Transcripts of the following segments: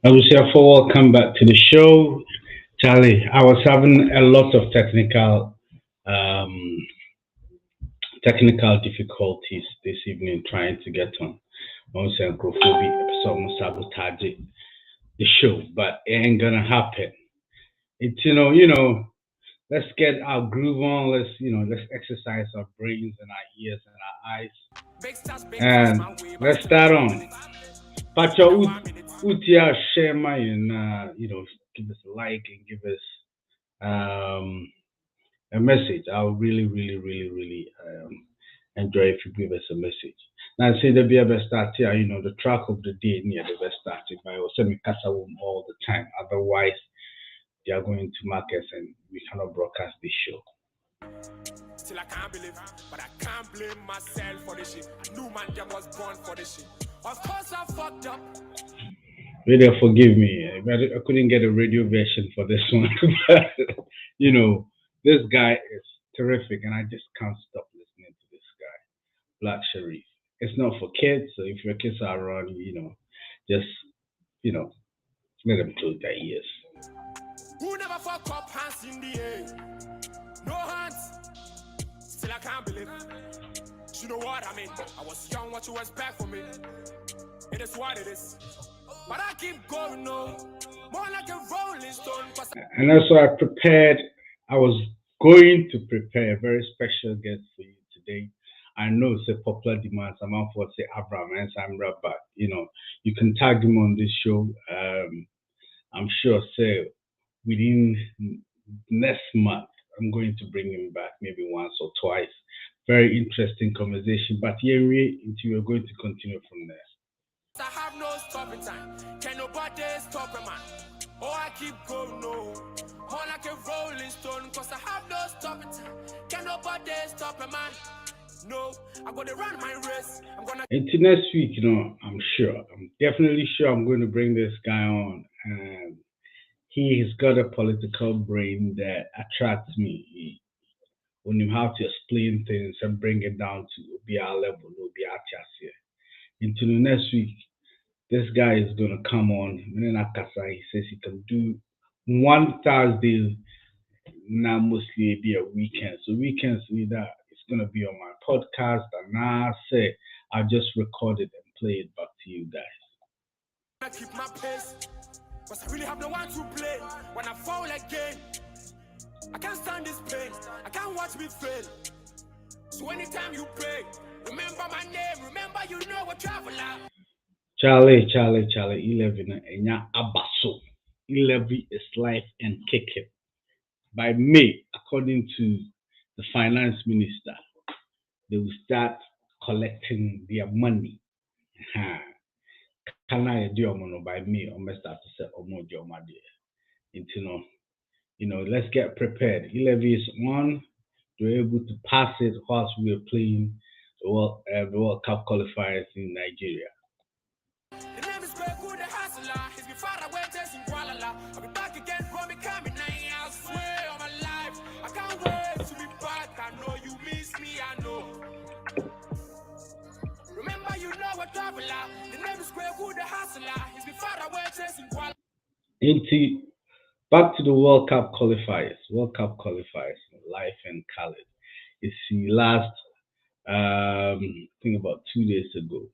I will say welcome back to the show. Charlie, I was having a lot of um, technical difficulties this evening trying to get on. Once some sabotage the show, but it ain't gonna happen. It's let's get our groove on. Let's exercise our brains and our ears and our eyes, and let's start on. Pacho Utia share my and give us a like and give us um a message. I'll really enjoy if you give us a message. Now say the be best start here, the track of the day near the best starting by semi casa all the time. Otherwise they are going to mark us and we cannot broadcast this show. Still I can't believe, but I can't blame myself for this shit. I knew man them was born for this shit. Of course I fucked up. Radio, forgive me. I couldn't get a radio version for this one. But, this guy is terrific and I just can't stop listening to this guy. Black Sharif. It's not for kids, so if your kids are around, just, let them close their ears. Who never fuck up hands in the air? No hands. Still I can't believe it. You know what I mean? I was young, what you expect from me? It is what it is. But I keep going no. More like a rolling stone. And also I was going to prepare a very special guest for you today. I know it's a popular demand. I'm out for say Abraham and Sam but you can tag him on this show. I'm sure say within next month I'm going to bring him back maybe once or twice. Very interesting conversation. But here we're going to continue from there. I have no stopping time. Can nobody stop a man? Oh, I keep going, no. More like a rolling stone, cause I have no stopping time. Can nobody stop a man? No, I'm gonna run my race. Into next week, I'm definitely sure I'm going to bring this guy on. And he's got a political brain that attracts me. When you have to explain things and bring it down to be our level, be our chassis. Into the next week, this guy is gonna come on. He says he can do one Thursday, now mostly be a weekend. So weekends either it's gonna be on my podcast, and I say I just record it and play it back to you guys. I keep my pace, but I really have no one to play. When I fall again, I can't stand this pain. I can't watch me fail. So anytime you pray, remember my name. Remember you know what traveler. Charlie, 11 Enya Abaso. 11 is life and kick it. By May, according to the finance minister, they will start collecting their money. Can I do by May? Or start to say Omo let's get prepared. 11 is on. We're able to pass it whilst we are playing the World Cup qualifiers in Nigeria. Into back to the World Cup qualifiers. Life and Khaled. It's the last I think about 2 days ago.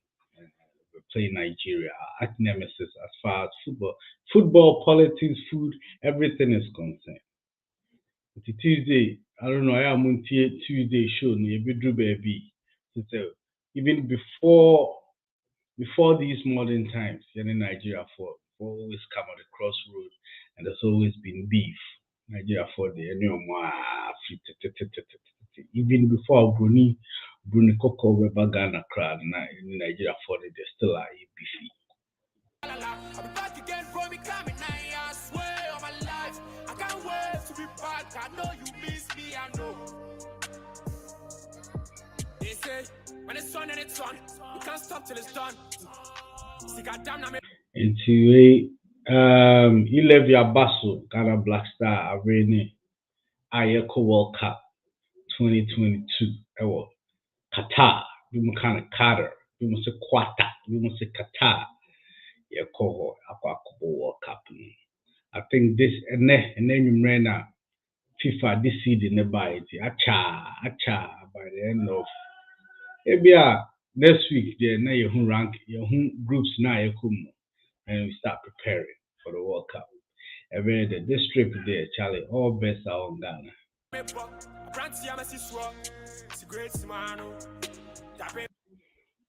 We're playing Nigeria, our arch nemesis as far as football, politics, food, everything is concerned. It's a Tuesday. I don't know. I am on Tuesday show. Baby. So even before these modern times, here in Nigeria, for always come at the crossroad, and there's always been beef. Nigeria for the even before Bruni Coco Weber Ghana crowd in Nigeria for the they still are beefy. I'll be back again from me coming now. I swear on my life, I can't wait to be back. I know you miss me, I know. They say when it's on and it's on, you can't stop till it's done. See, goddamn, into Ilevia Basso, Ghana Black Star Arena, Ayeko World Cup 2022. Qatar, we must kind of Qatar, we must say Qatar, we must say Qatar. Yeah, coho, World Cup. I think this and then you ran out FIFA this season by it. Acha by the end of maybe next week there now you rank your groups now you come and we start preparing for the World Cup. Every day this trip there, Charlie, all best are on Ghana.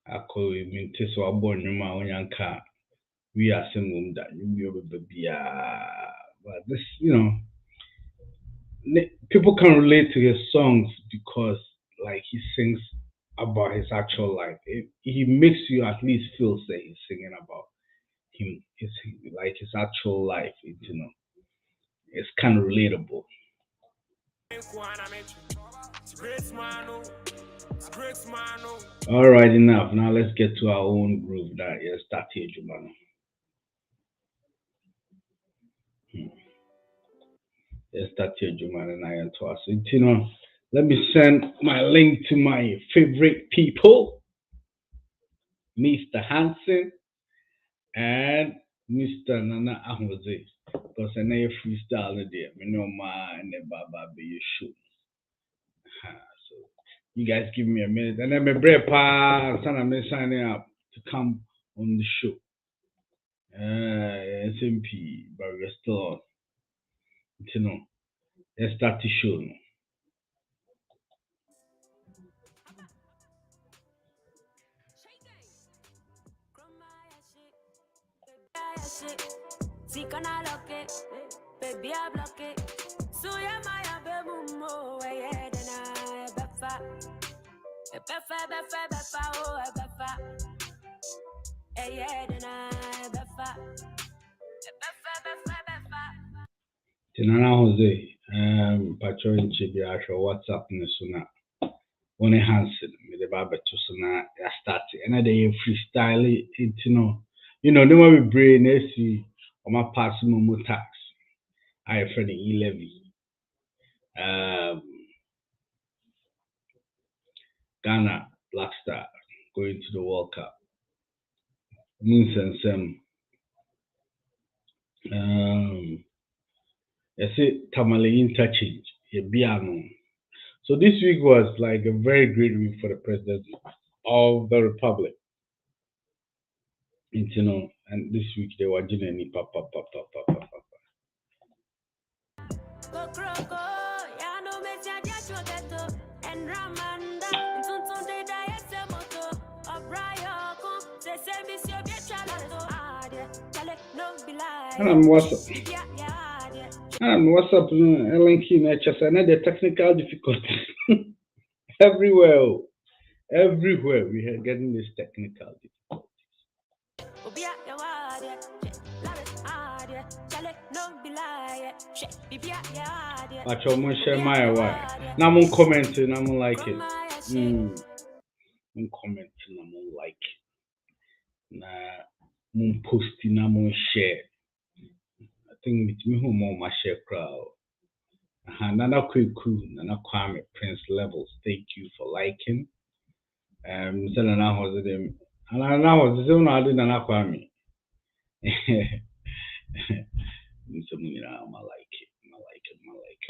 I call you mean to so born your own car. We are singing that you be but this people can relate to his songs because like he sings about his actual life. He makes you at least feel say he's singing about him, his actual life. It's kind of relatable. All right, enough. Now let's get to our own groove. That start here, Jumano. Let's start here, Jumano, and I am to us. Let me send my link to my favorite people, Mr. Hansen and Mr. Nana Ahmose. Because I know freestyle there. I know my and the Baba be your shoe. So you guys give me a minute. And then my bread pa son I'm signing up to come on the show. SMP, but we're still on. Let's start the show now. Baby, I block it. So yeah, my baby, mo, yeah, then I befa, oh, befa, yeah, then I befa. Tinana Jose, Patro in Chibia, WhatsApp Nesuna, one Hansen, with the Baba Tusana, I started, and they freestyle it, no one we bring, see, on my passing tax. I have friend E-Levy. Ghana Black Star going to the World Cup. Means and some I say Tamale interchange, Biano. So this week was like a very great week for the president of the republic. And this week they were doing any papa. And what's up, Linky Natures, another technical difficulty. Everywhere we are getting this technical difficulties. But you share my why. Now I'm commenting, I'm liking. I'm commenting, I'm like. I'm posting, I'm share. I think with me who more my share crowd. Nana Kwiku, Nana Kwame, Prince Levels. Thank you for liking. Nana was them. And I was the I did Nana Kwame.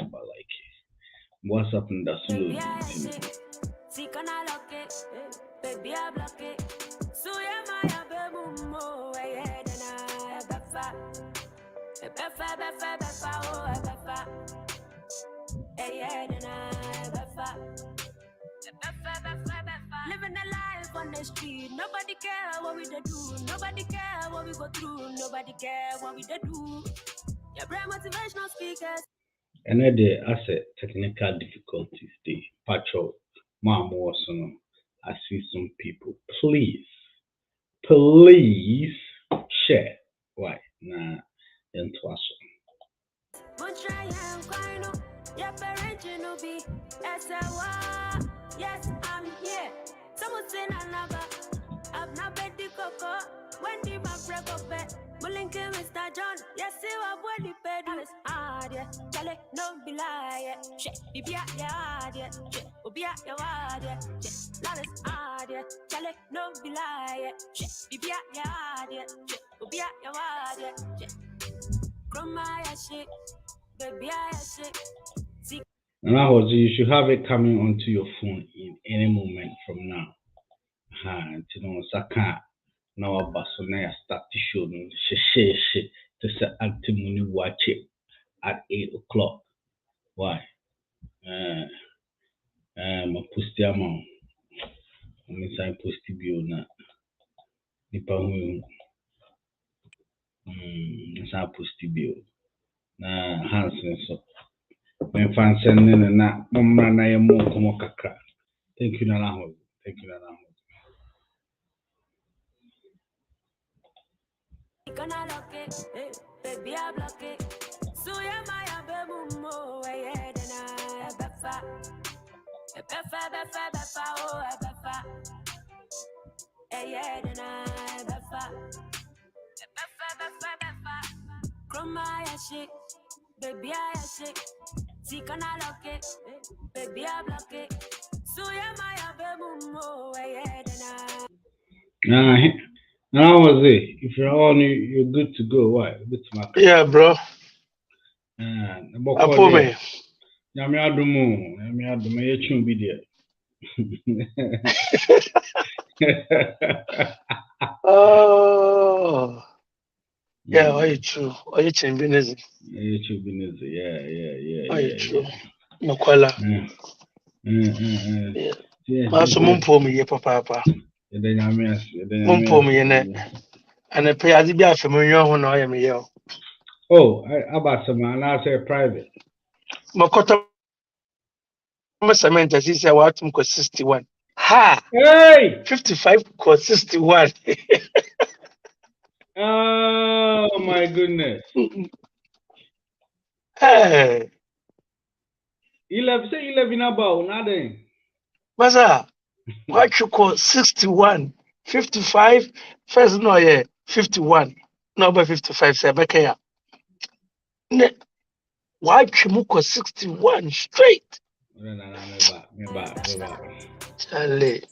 I like it. What's up in the saloon? Baby, I block it. So yeah, my baby, mo, yeah, then I befa, oh, befa, yeah, then I befa. Living a life on the street, nobody care what we do, nobody care what we go through, nobody care what we do. Your brand motivational speakers. And then the asset technical difficulties, the patrol, mom was on. I see some people. Please share. Why? Nah, and yes, I'm here. Someone say another. I'm not betting coco. When the man break up, Mr. John, yes, you are what you paid us hard, yeah. Charlie, no be lie, shit, be at your hard, yeah. Shit, will be at your hard, yeah. Shit, love is hard, yeah. Charlie, no be lie, shit, be at your hard, yeah. Shit, will be at your hard, yeah. Shit, from my shit, baby, I shit. And I was, you should have it coming onto your phone in any moment from now. You know, Saka. Now about so now start to show no she to say antimony watch it at 8 o'clock. Why? My post amount. I'm inside post bio na nipa hu inside post bio na Hansen so when fan sending na mamma na ye mo komo kakra. Thank you Nana Ho. Thank you Nana Ho. Gonna lock it, baby, I block it. So yeah, my abemumo, yeah, then I befa, oh, befa, yeah, then I befa, Chroma, I shake, baby, I shake. See, can I lock it, baby, I block it. So yeah, my abemumo, yeah, then I. Now was it? If you're on, you're good to go. Why? Good to my yeah, bro. Apo me. Nyame adumo ye chun bi there. Oh. Yeah, are you true? Are you chimbinism? Yeah. Are you true? Makwala. Yeah. Maso mumpo me ye papa. Mumpo me ye ne. And a pay as be a familiar when I am here. Oh, about some man, I say private. Makota cement as he said, what 61. Ha! Hey! 55 61. Oh my goodness. Hey. 11 about nothing. Maza, what you call 61, 55, first no, yeah, 51, no, by 55, say, Bekaya. Why you call 61 straight? Me back. Charlie.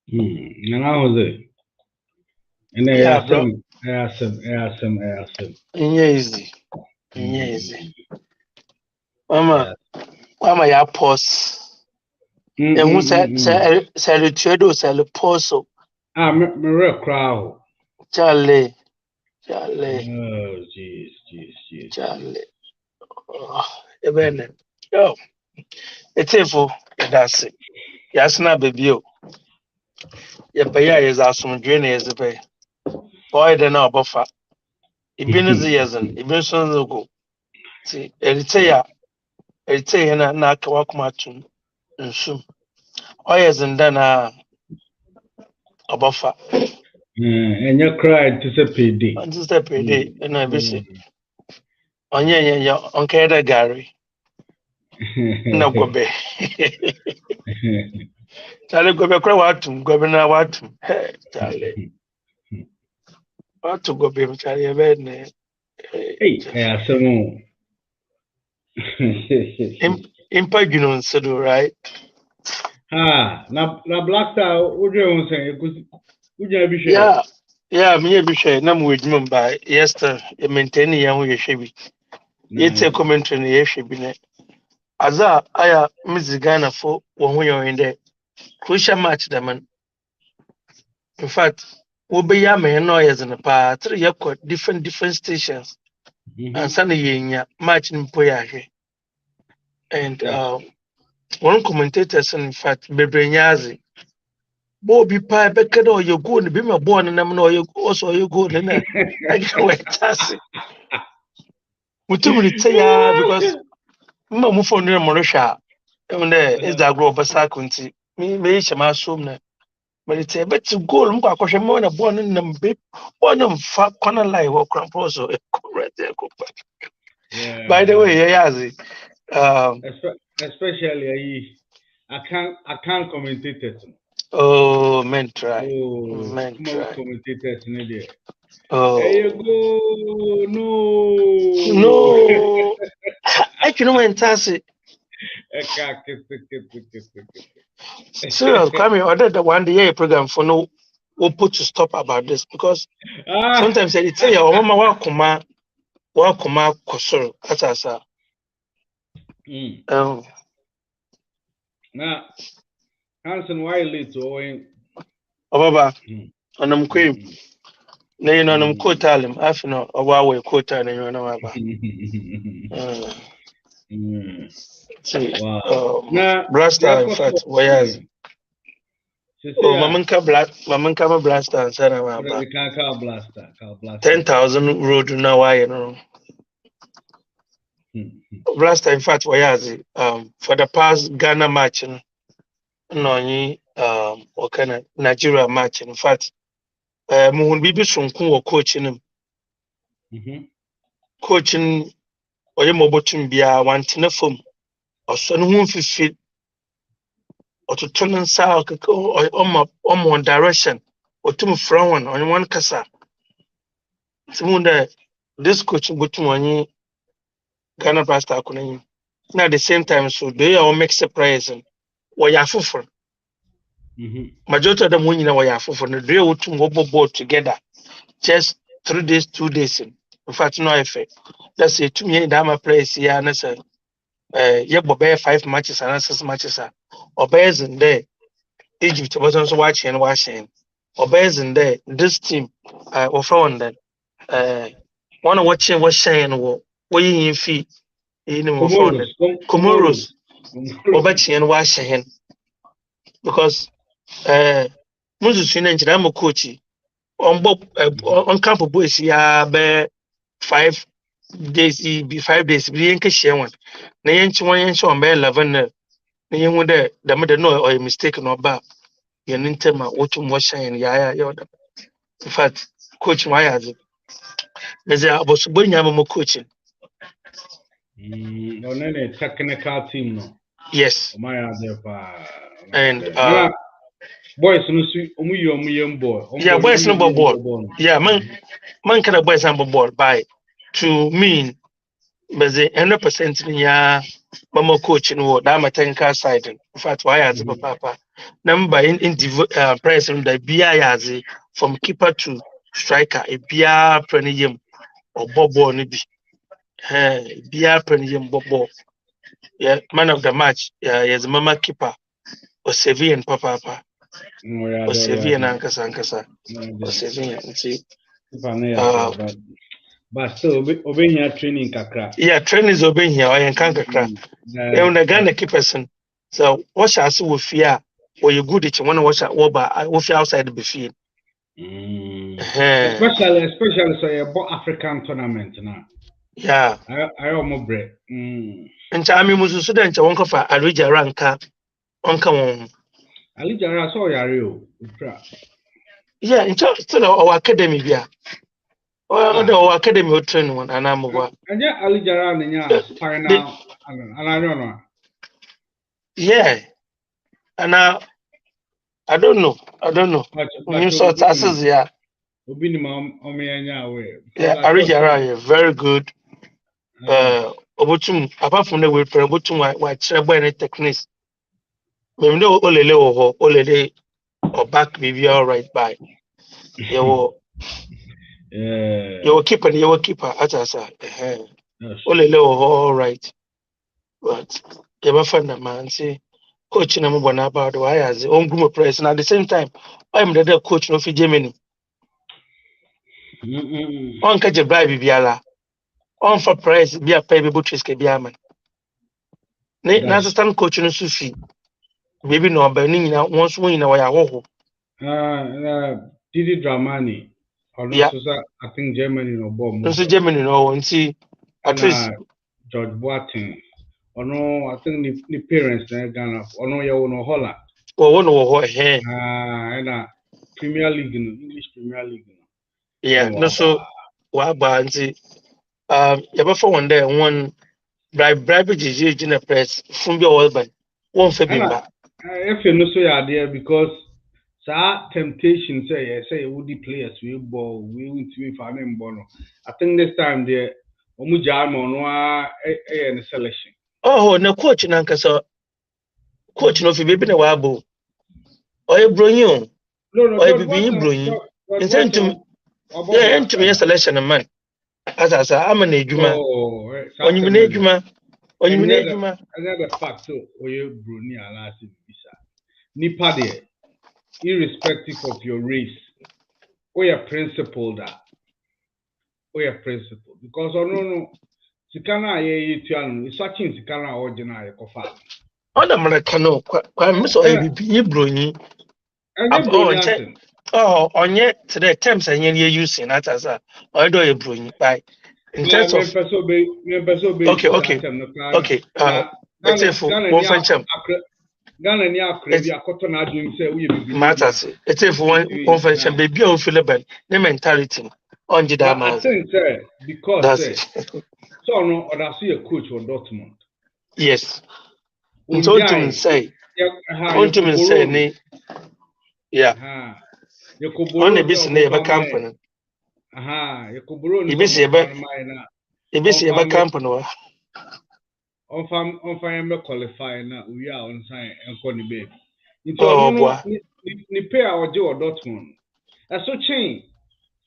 And how was it? And then Yeah, bro. Awesome. Easy. Mama, ya pause. And who said, say, trade sell pause. Me real crowd. Charlie. Oh, jeez. Charlie. Oh, yo, it's a for that's it. Yasna baby. Ya paya is asum dwene is pay. Boy de na obofa. Ibinu ziyazan, ibinu sonzo go. See, erite na aka wakuma tum nsum. Oyezin da na obofa. And you cried to say PD. And just a PD na bisi. Onye ya onke da gari. Na gobe. Charlie gobe kwa watum, gobe na watum. Hey, Charlie. Watu gobe Charlie bene. Hey, some Impact nsedo, right? Na Black Star, what do you say? Yeah, me be share na mo edwuma ba. Yesterday, you maintain yan wo yehwe bi. Yete commentary na yehwe bi ne. Aza aya Michigan for wo ho yon de. Crucial match da man. In fact, we be ya me no yezin pa, three yakọ different stations. And Sunday yenya match mpo ya hwe. And one commentator said, in fact, Bebrenyazi. Bobby Pie Becker or you go and be my born and I'm no you also you go and I can wait. Mutumri say because Mamma for near Morisha. And there is that grow Basa Kunti. me shama sum but it's a bit to goal mko akoshe mo na ball no mbe ball no fa corner line wo crampo so correct Yeah. by the way yazi Especially I can't commentate it. oh men try Come on, commentators in there. Hey, oh you go no. no I can went tase serious come order the one day program for no we'll put to stop about this because Ah. sometimes I tell you mama wa kuma kosoro atasa Now, Hanson Wiley to Owen. obaba onam kwem na you know onam kotalim afino owa we kota na you know aba see Wow. Now, blaster in Yako fact so wires oh mamanka blaster and sana aba the car blaster. 10,000 road na why you know blaster in fact wires for the past Ghana match no yi okana Nigeria match in fact muhun bibi sunkun wo coach nim coaching oye mobotum bia wantena fom oso no hu fifi ototo ne nsa omo direction otum from one on one kasa timunde this coach botum onye Ghana pastor akunan na at the same time so they all make surprise wo ya foforo majority of them nyina wo ya foforo no they wotum go board together just 3 days 2 days in fact no effect that's it to me that my place here na say yeah, but 5 matches and 6 matches are obeys in there. Egypt was also watching. Obeys in there. This team, from then, one watching was saying, what you in fee in Comoros, Obechi and watching because Moses in I'm a coach on camp of boys, yeah, 5 days, be 5 days, be in Kashawan. Na yenchi one yenchi on 11 na yengu the mother no or a mistake no ba yenintema wotum washan ya in fact coach my as meze abosubo nyama mo coaching On any technical team, no. yes My other and boys, no sweet, boy. yeah boys no ball yeah man kind of boys number ball by to mean meze 100% ya mama coaching wo that my technical side in fact why as papa number in press that bia from keeper to striker e bia premium or bobo ni bi bia premium bobo yeah man of the match yeah yes mama keeper or Sevian papa or Sevian ankasa or Sevian see but still obey here training kakra yeah training is obeying here or can kakra the Ghana keepers so what shall see with fear or you good it you want to watch at over outside the field especially so a African tournament now. Yeah. I almost break. And I mean, Musu then to one for Arija Ranka on come on. Alija saw Yario. Yeah, in still our academy, yeah. Or the academy will train one, and I'm over. And yeah, Alija and spinal, and I don't know. Yeah, and I don't know. You saw tasses, yeah. Yeah, Arija Raya, very good. Obutum, apart from the way Obutum, what any techniques. Maybe no olele or back be all right by. You keeper at us. Olele all right. But you ever find a man say coaching them about the why as own group of press and at the same time I'm the coach of Germany. On catch a bribe biala. On for price be a pay butchiske be a man. Nasa stand coaching Sufi. Maybe no burning once win away a whole. Didi Dramani. Yeah, I think Germany no bomb. Germany no and see at least George Boateng. Or no, I think the parents in Ghana. Or no, you know Holland. one or here. And Premier League, English Premier League. Yeah, no so what banzi you ever one day one bribe GG in a press from your old band. One Febimba. If you know so you're there because temptation say woody players we ball we went to be farming bono. I think this time the Omujam on a selection. Oh, no coach Nankasa coach no baby na wabo. Or you bro No, or George you be bro. Intend to yeah, into me selection man. As I'm an ejuma. On you need juma. On you need juma. Another fact so we Bruni last visa. Nipa there, irrespective of your race, or your principle that. Principle because no sikana ye tuan searching sikana original kofa On the Maracano, quite miss or be brony. Oh, on yet today attempts and you're using that as a or do you bring by in terms of okay. Let's say for one friendship. Ghana ni akrebi akoto na adwum say we be matters. It's if one friendship baby on Philip the mentality on the dama. I think because so no or that's a coach for Dortmund. Yes. So to say yeah. On the business of a company. You could borrow a company. On fire qualify now we are on sign and call the baby. Ni pay our Joe Dortmund. That's so change.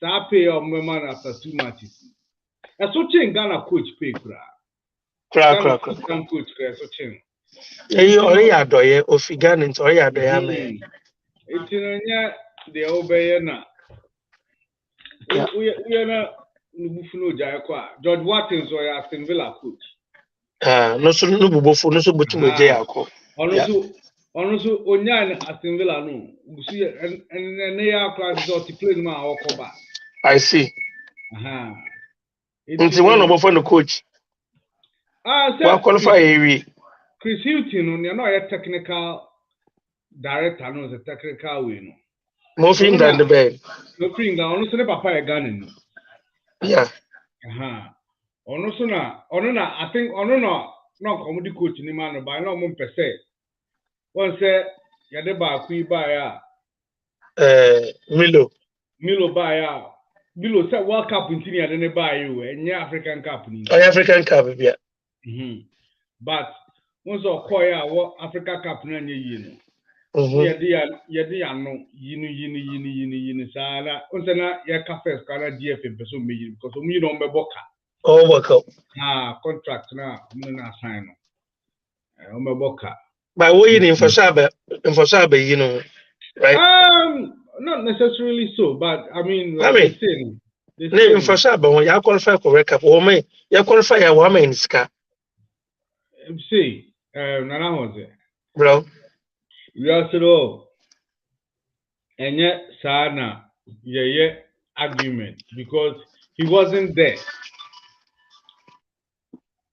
So pay your man after 2 matches. That's so change Ghana coach pay Crack. Coach so change. You already adore of Ghana into already adore me. It's in the obey na. We are not Buffalo Jayakwa. George Watkins or Aston Villa coach. No so no bufo no so botumo Jayako. Honestly, Onyan Aston Villa no. See and they are class to play ma or coba. I see. It's one of the coach. Well qualify area. Chris Hilton, you're not a technical director, no, a technical way. No. More thing than the bed. No thing that honestly papa a gun. Yeah. Honestly, I think no comedy coach in the man by no more per se. One say Yadeba Kui Baya Milo Baya Milo said World Cup in Tinia than buy you and African Cup. African Cup, yeah. But once or Koya what Africa Cup none you know. Yini Sala. Unsana Yaka first Kana DFM person me because we don't be boka. Oh, work out. Contract now, I'm not sign. I'm a boka. By waiting for Sabe, you know, right? Not necessarily so, but I mean, in for Sabe when you qualify for recap, or may you qualify a woman in Ska. See, Nana was it, bro. We also and yet, Sana, argument because he wasn't there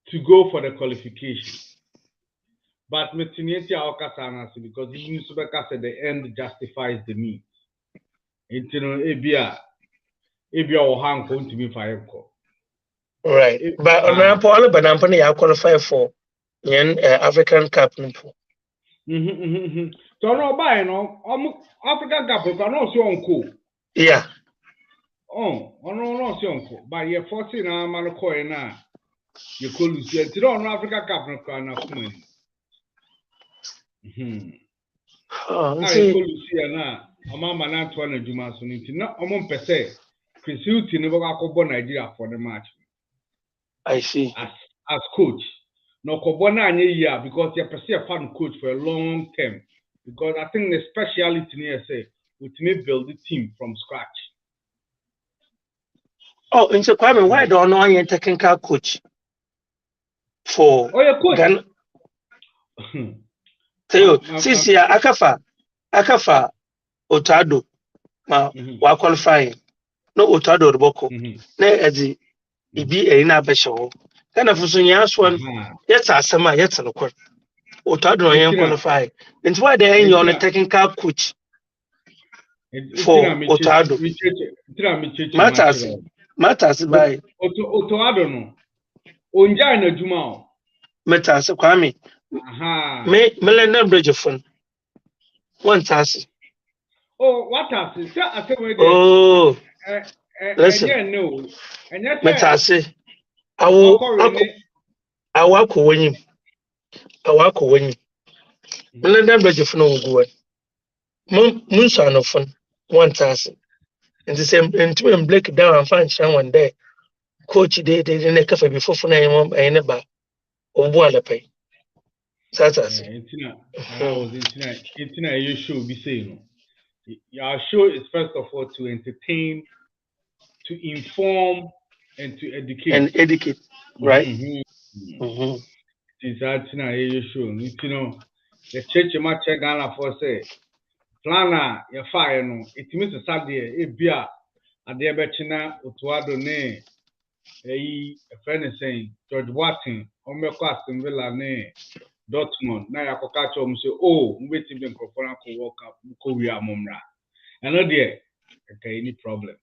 to go for the qualification. But Metineti Aokasana because he used to say the end justifies the means. Into Ebia or hang going to be fire. Right. But on Paul Banampani, I qualify for an African Cup. So no buy no African Cup but no so uncle. Yeah. Oh, no so uncle. But you're 14 man coy na you could lose it. No African Cup no can come. I could see na Amama na Antoine Juma so nti na omon pese Chris Hilton no go akọbọ Nigeria for the match. I see. As coach. No Kobona year because you're a fan coach for a long term. Because I think the speciality here say we may build the team from scratch. Oh, in so Kwame, why don't know any technical coach for your coach? Tell you, since you Akafa Otado wa qualifying. No Otado Boko. Ne edi ibi e na be show. Kana fuso nya so yet asema yet no kwar. Otado no qualify. And why they ain't on a technical coach for Otado. Matters by Otoado no. Onja na juma o. Matters Kwame. Aha. Melena Bridge phone. One task. Oh, what has it? I say where Oh, listen. No. And yes, Matters. I walk when you. Melena Bridge phone will go. Moonson of phone. One task. And the same and two and break down and find someone there. Coach they didn't a cafe before for I never or one pay. Satas. Intina, you should be saying. Your show is first of all to entertain, to inform, and to educate. Right? Since I you show, you know, the church might check Ghana for say, Plana, your fire, no, it means a Saturday, a beer, a dear Betchina, Utuado ne, a friend is saying, George Watson, Omequaston Villa ne. Dortmund, now you catch them say, oh, waiting them for walk up, Korea Mumra. And not there, okay, any problem.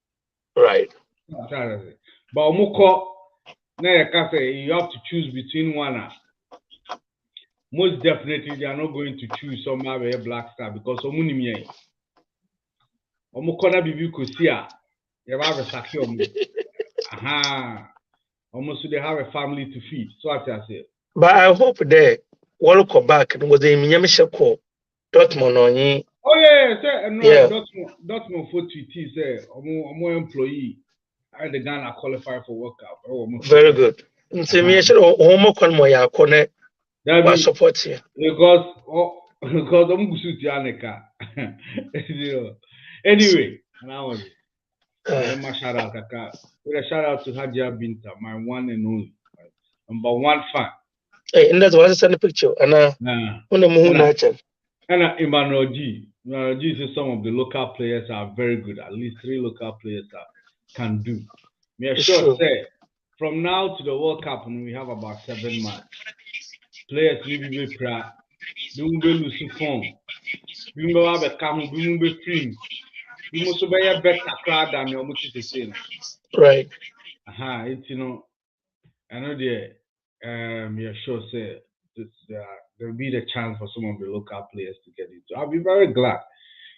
Right. But Moko, now you can say you have to choose between one. Most definitely, they are not going to choose somebody a Black Star because Omunimi. Omukona Bibi Kosia, you have a secure. Aha, almost they have a family to feed. So what I say. But I hope they will come back and was a Minyamishako Dortmund on ye. Oh yeah, sir. No, Dortmund for TT say, more employee. I the Ghana qualify for World Cup. Very good. So me should homo kon mo ya kone. What support here? Because I'm gusu Tianeka. Anyway, now my shout out Kaka. With a shout out to Hadia Binta, my one and only, number one fan. Hey, and that's why I send a picture. And on the moon natural. And Emmanuel G. Emmanuel G says some of the local players are very good. At least 3 local players can do. Me sure say from now to the World Cup, we have about 7 months. Players will be proud. We will lose form. We will have a camera. We will be free. We must be a better crowd than your much to say. Right. Aha, it's I know the yeah, sure say there will be the chance for some of the local players to get into. I'll be very glad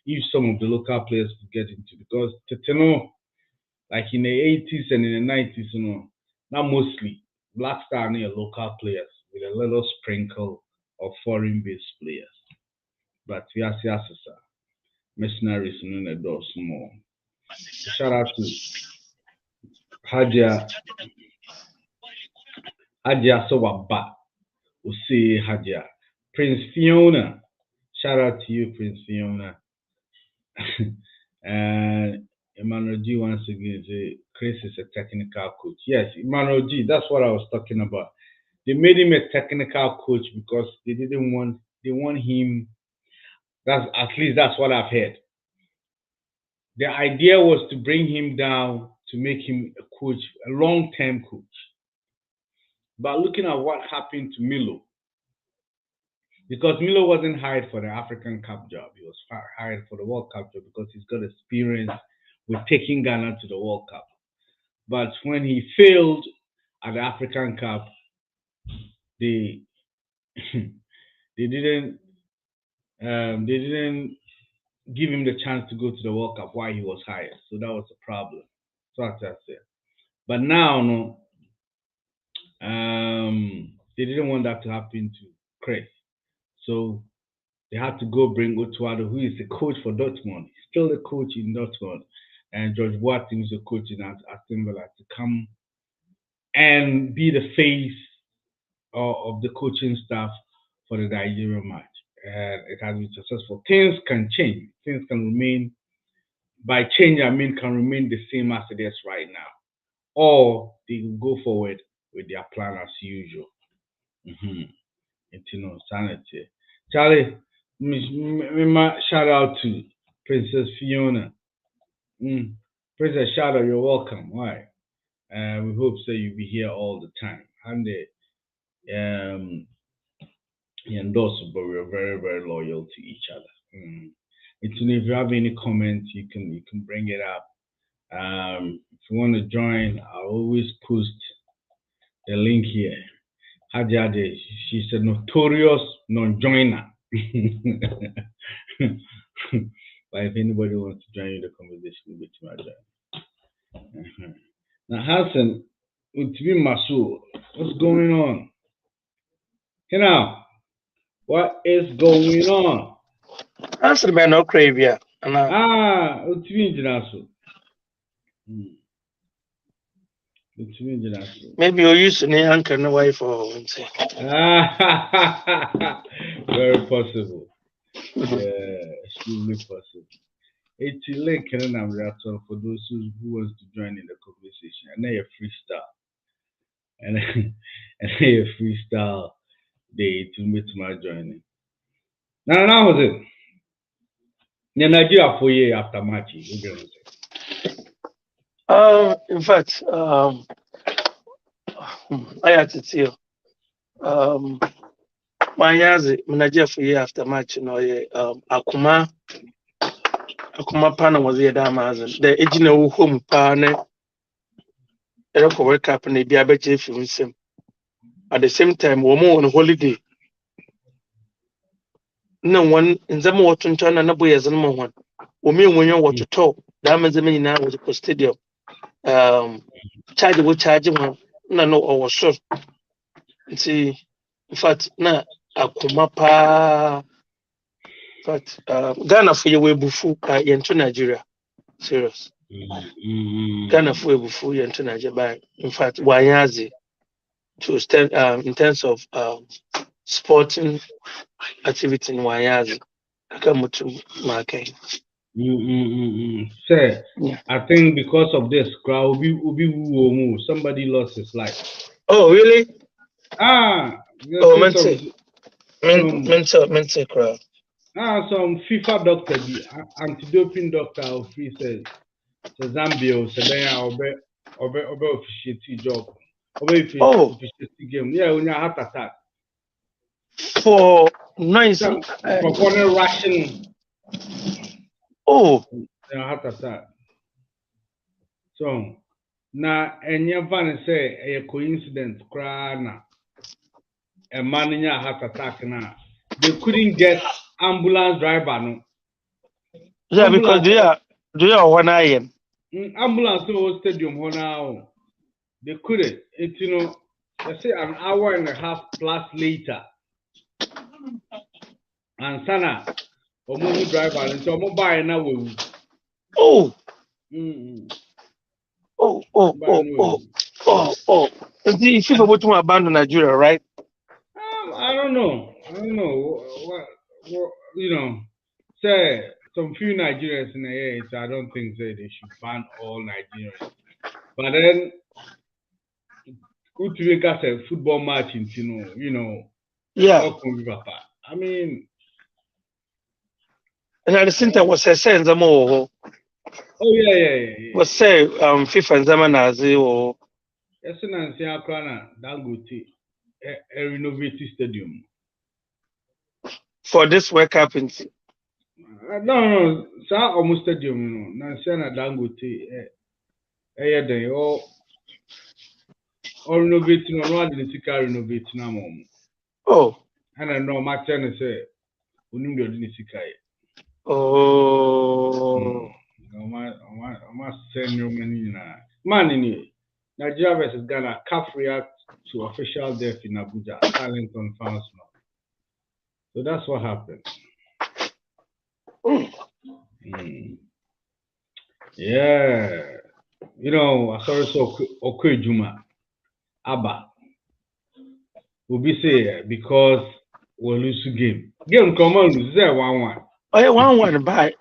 if some of the local players could get into because like in the 80s and in the 90s, not mostly Black Star near local players with a little sprinkle of foreign-based players. But we are mercenaries in the door small. Shout out to Hadia Sowaba. Usi Hadia. Prince Fiona. Shout out to you, Prince Fiona. And Emmanuel G once again say Chris is a technical coach. Yes, Emmanuel G, that's what I was talking about. They made him a technical coach because they want him. That's at least that's what I've heard. The idea was to bring him down to make him a coach, a long-term coach. But looking at what happened to Milo, because Milo wasn't hired for the African Cup job, he was hired for the World Cup job because he's got experience with taking Ghana to the World Cup. But when he failed at the African Cup, they didn't give him the chance to go to the World Cup while he was hired. So that was a problem. So that's it. But now, no, they didn't want that to happen to Chris. So they had to go bring Otuado, who is the coach for Dortmund. He's still the coach in Dortmund. And George Boateng is the coach in Aston Villa to come and be the face of the coaching staff for the Nigerian match. And it has been successful. Things can change. Things can remain. By change, I mean can remain the same as it is right now. Or they will go forward with their plan as usual. Sanity. Charlie, shout out to Princess Fiona. Princess Shadow, you're welcome. Why? We hope so you'll be here all the time. And he endorsed, but we are very, very loyal to each other. It's, if you have any comments, you can bring it up. If you want to join, I'll always post the link here. Hajade, she's a notorious non-joiner. But if anybody wants to join the conversation, with my join. Now, Hassan, it's been Masu. What's going on? You know, what is going on? Answer man no crave yeah. It's been Jinasu. Maybe you use an anchor no wife or very possible. Yeah, extremely possible. It's a link and I'm reacting for those who wants to join in the conversation. And they a freestyle. And and they a freestyle day to meet my joining. Now was it. The Nigeria for year after match. In fact, I had to tell my yazi Nigeria for year after match, you know, Akuma Pana was the Damazin. The original home pane Eroko World Cup and the Biabeji film. At the same time, we're more on holiday. No one in the more to turn and boy as a one. When you want to talk, that means the many now was a stadium. Charge will charge one. No, or sure. See, in fact, na Akumapa. But Ghana for your way bufu into Nigeria. Serious. Ghana for your bufu into Nigeria. In fact, Wanyazi to stand in terms of sporting activity in Wanyazi. I come to Marke. Sir, yeah. I think because of this crowd, somebody lost his life. Oh, really? Oh, mental crowd. Some FIFA doctor, anti-doping doctor of free says Zambia, Obe officiate job. Obe officiate game. Yeah, when you heart attack. For noise. For rushing. Oh, heart attack. So now, and your van say a coincidence, crana. A man in your heart attack now. They couldn't get ambulance driver, no. Yeah, ambulance, because they are 1 a.m. Ambulance to stadium now. They couldn't. It's they say an hour and a half plus later. And Sana, or move driver, and so mobile now. Oh. If you were to abandon Nigeria, right? I don't know. What say some few Nigerians in the air. So I don't think they should ban all Nigerians. But then, good to make us a football match in yeah. I mean, and at the same time, was a sense of more. Oh yeah. Was say FIFA and Zamanazi or yes, and say Akana Dangote a renovated stadium for this World Cup. No, sir, almost stadium. No, Nansana Dangote day or renovating or not the Sika renovating na mom. Oh, and I know my channel say Unum the Sika. Oh. I must send you money now. Man, in Nigeria versus Ghana, CAF react to official death in Abuja. Silent on fans now. So that's what happened. Yeah. I saw Okwe Juma. Abba. Will be say because we'll lose the game. Game come on, lose 1-1. Oh, yeah, 1-1 by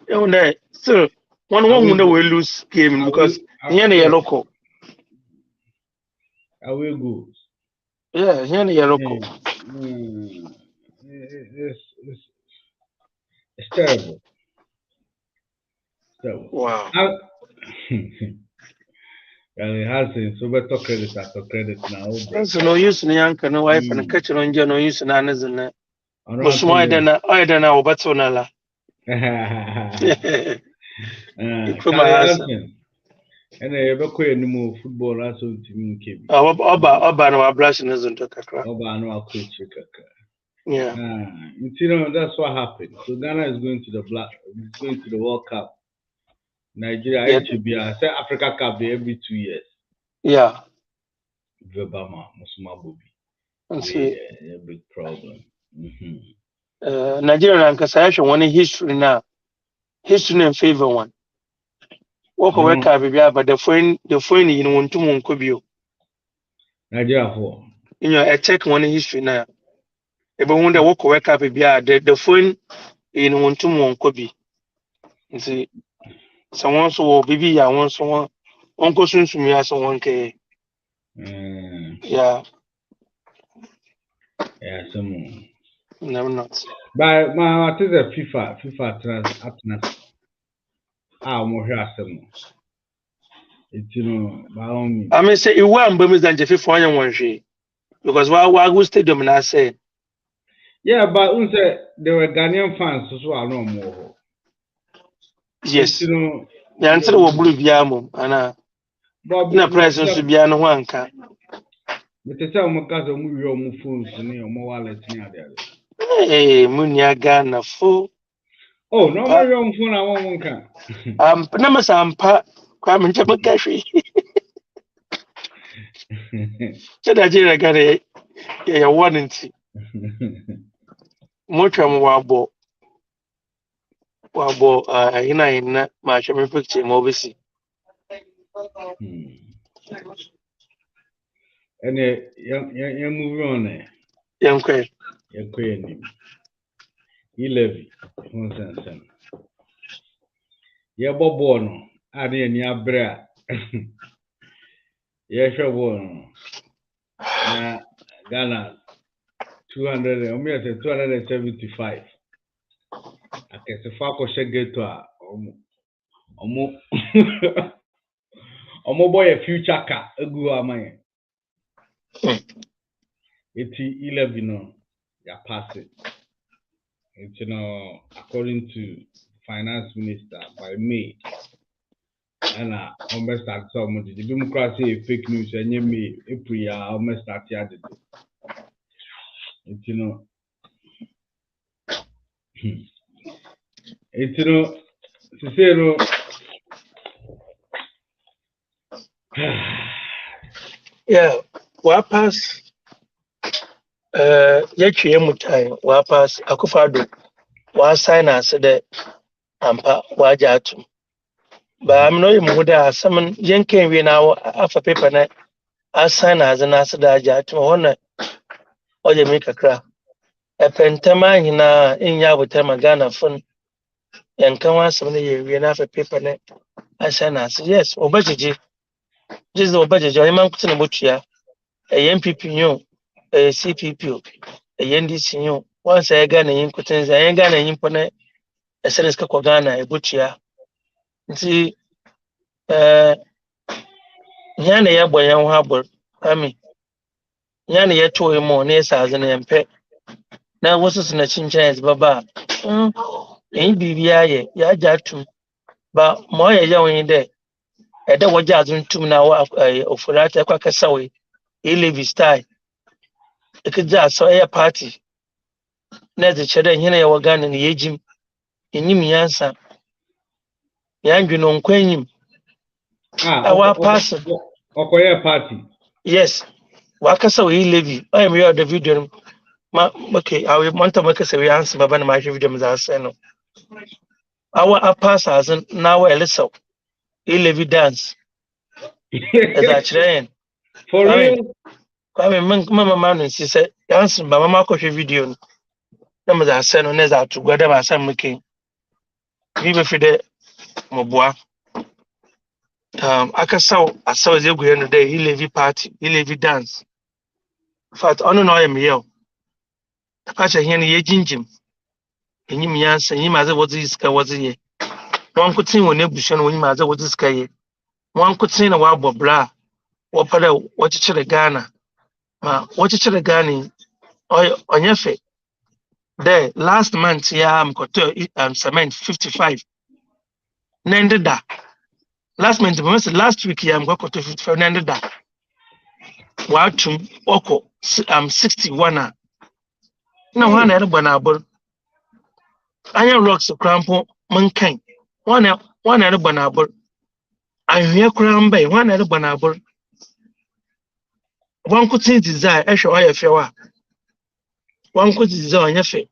so 1-1 will lose game because here the local. Away goes. Yeah, here the local. It's terrible. Wow. It has so better credit after credit now. So no use in the anchor, no wife and a catcher on no use in others in that. Musuma Idana Obatonala. And I ever quit any more football as on Team KB. Oba no ablation isn't a kakra. Oba no coach. Yeah. That's what happened. So Ghana is going to the World Cup. Nigeria HBR, say Africa Cup every 2 years. Yeah. Verbama, Musuma Bobi. That's a big problem. Nigeria and Kasayasha one history now. History in favor one. Walk away but the phone you know to Monkobio. Nigeria for. Attack one history now. If I want to walk away the phone in one to Monkobi. You see, someone so baby, I want someone uncle soon to me as someone can. Yeah. Yeah, some. No, not. But what is the FIFA trans. More here some. It's by all means. I mean, say, you want Burmese than Jeffy for one she. Because Wagu Stadium, and I say. Yeah, but there were Ghanaian fans, so I know more. Yes. The answer was Blue Biamo, and no presence to be an one can. But the time my cousin move your phones and your wallet near there. Hey, Munya Ghana full. Oh, no more your phone, I won't can. Namasampa, Kwame Jamakashi. So that you got a warning. Mocham Wabo. In my shaman picture, obviously. And you move on there. Young Quay. You're queer. 11. Yeah, Bobono. I didn't ya bra. Yeah, sure, one. Ghana 275. I guess if I could get to a boy a future car, a good man. It's 11, you pass it. It's according to finance minister by May. And I almost start some the democracy fake news and you may April almost start here. It's to say yeah, Wapas Yachi Mutai, Wapas Akufado, sign as the Ampa Wajatu. But I'm no more summon Yankin we now after paper net as sign as an Asada Jatu honor or you make a crack. A pentama in Yawutama Ghana fun and come on some we enough a paper net. I sign as yes, or budget. Just the budget, your man couldn't butcher a MPP, a CPP, a NDC. Once I got an impotence, I ain't got an imponent, a Seneca Kogana, a butcher. See, Yana Yaboy and Harbor, I mean, Yana Yato him more near as an MP. Now, what's a snatching chance, Baba? Ain't BBI, Yajatum, but more young in there. I don't want Jazz to now of Furata Quackasawi, Levi style. It could just so a party. Never the cheddar here, our gun and the aging. In him, answer. Young, you know, Quenim. Our person. Okoye party. Yes. Wakasawi Levi. I am here the video. Okay, I will want to make a answer, but my video is as our passes and now a little. Levi dance. As I train. For real? Mama man, she said, answer, but Mama coach video. Numbers are sent on as out to whether my son making. Even for the Moboa. I saw the other day, he Levi party, he Levi dance. In fact, I don't know him here. The patch here in the Jim. And you me answer, you mother was this guy was here. One could see when you bushon when you mother was this guy. One could see a wild bra. What you the Ghana? What you the Ghana? On your face. there last month I'm got cement 55 nendeda last month last week I'm got 55 nendeda watum oko 61 na wana ere gbana abur anya rocks crampo mankan wana ere gbana abur ahwe krambe wana ere gbana abur wan kuti desire ehwe oya fewa wan kuti desire onya fe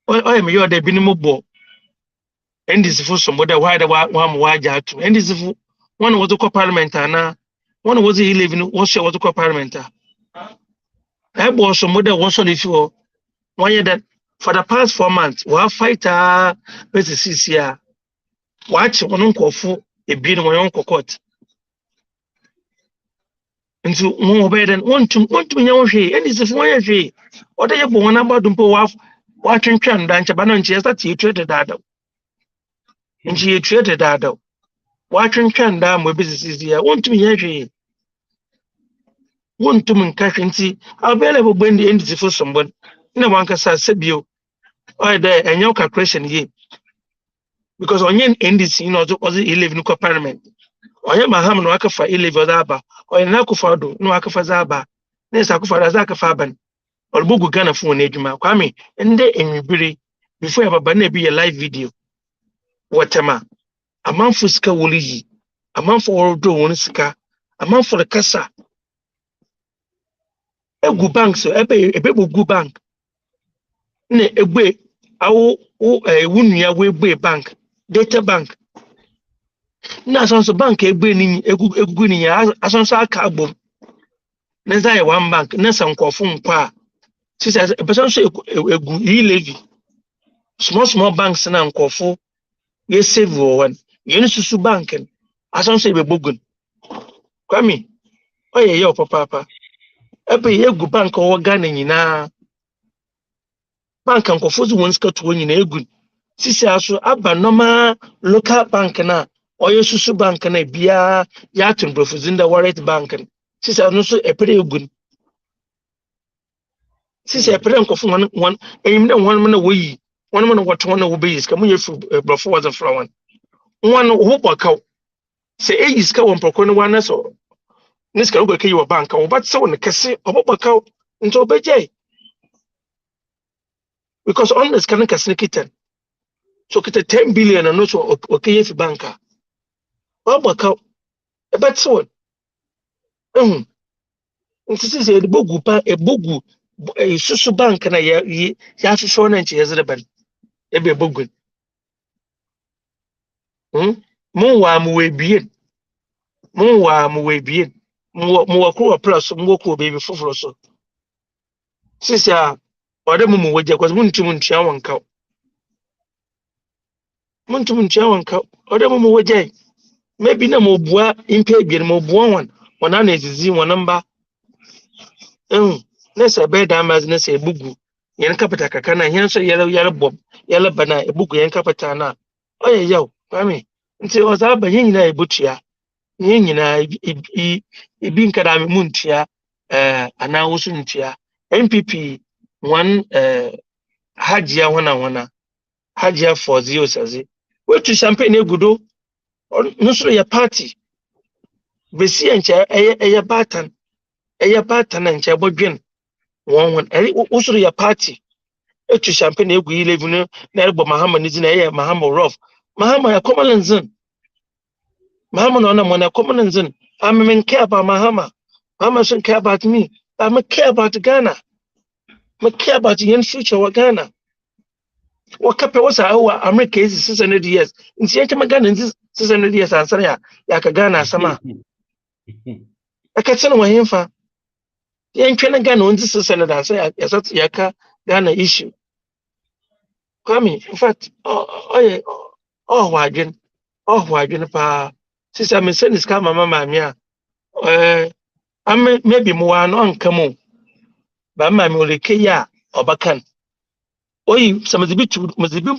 oya me yoda binimu bo ndisifu somboda why the one waja atu ndisifu one was to parliament na one was he living was what to parliament I was somboda was on if you one year that for the past 4 months we have fighter versus here watch one unkofu e bi no one court nti mo obeden wontum nya wo hwe ndisifu one hwe oda ye bo one abadumpo wa twentwan danche ba no nche start you trade that nti ye trade that wa twentwan da mo business ya wontum nya hwe wontum nkahwe nti available bendi ndisifu sombon na wankasa sebio or the enyo calculation ye because onye ndc no was 11 no parliament onye maham no akafa 11 zaba onye na akufa do no akafa zaba nesa akufa za akafa aban olbugu gana fu na edwuma kwame nde enwibiri before baba na bi live video watema amanfo sika woliyi amanfo worodo won sika amanfo de kasa egu bank so ebe bugu bank na egbe awo ewunua we egbe bank data bank na asonso bank egbe ni egugu ni ya asonso aka agbom na zai one bank na sankofo nkwa sisa ebesonso egu yi levy small banks na nkofo ye save one ye susu bank asonso ebe bogun kwami oye yo papa ebe egu bank o Ghana nyina bank nkofo zu won ska to nyina egun sisi aso aba normal local bank na oye susu bank na bia ya tumprofuzinda wallet bank sisi no so epere egun sisi epere nkofo won eyimde won na woyi won na woto na wo be iska munye fu brofo was a flower won wo bakaw se eyiska won proko ne wana so niska wo ke yi bank wo bat se won kese obobakaw nto obejai because on this can kese kitten so kita 10 billion and also okay if banker obakaw e bat se won nti se de bogu pa e bogu susu bank na ya hwehwe na nche yezre ban ebe bogun mo wa mo we bien mo wa ko plus mo ko baby foforo so sisia ode mo waje kwa muntum ntua wanka ode mo waje maybe na mo bua impe bien mo bua wana na ezizi wanamba nesa beda maz nesa ebugu yen kapita kakana yen so yele bob yele bana ebugu yen kapita na oye yaw kwame nti ozaba nyina ebutua nyina ibi nkada muntia ana wosu ntia MPP one hajia wana hajia for zio sazi wetu champagne egudo nusro ya party besi encha eye batan encha bodwen won usoro ya party etu champagne egu 11 na erbo mahama nizi na eye mahama rough mahama ya komalanzin mahama no na mona komalanzin I'm care about mahama shouldn't care about me I'm care about Ghana I care about the future of Ghana what kape wasa awa America is 600 years nti yanke Ghana is 600 years answer ya ka Ghana sama akatsena wa hemfa yanke na Ghana on this 600 answer ya ka Ghana issue kwami in fact wadwen pa sisa me senis ka mama me a maybe mo wa no nkamo ba mama oleke ya obakan oyi samazibi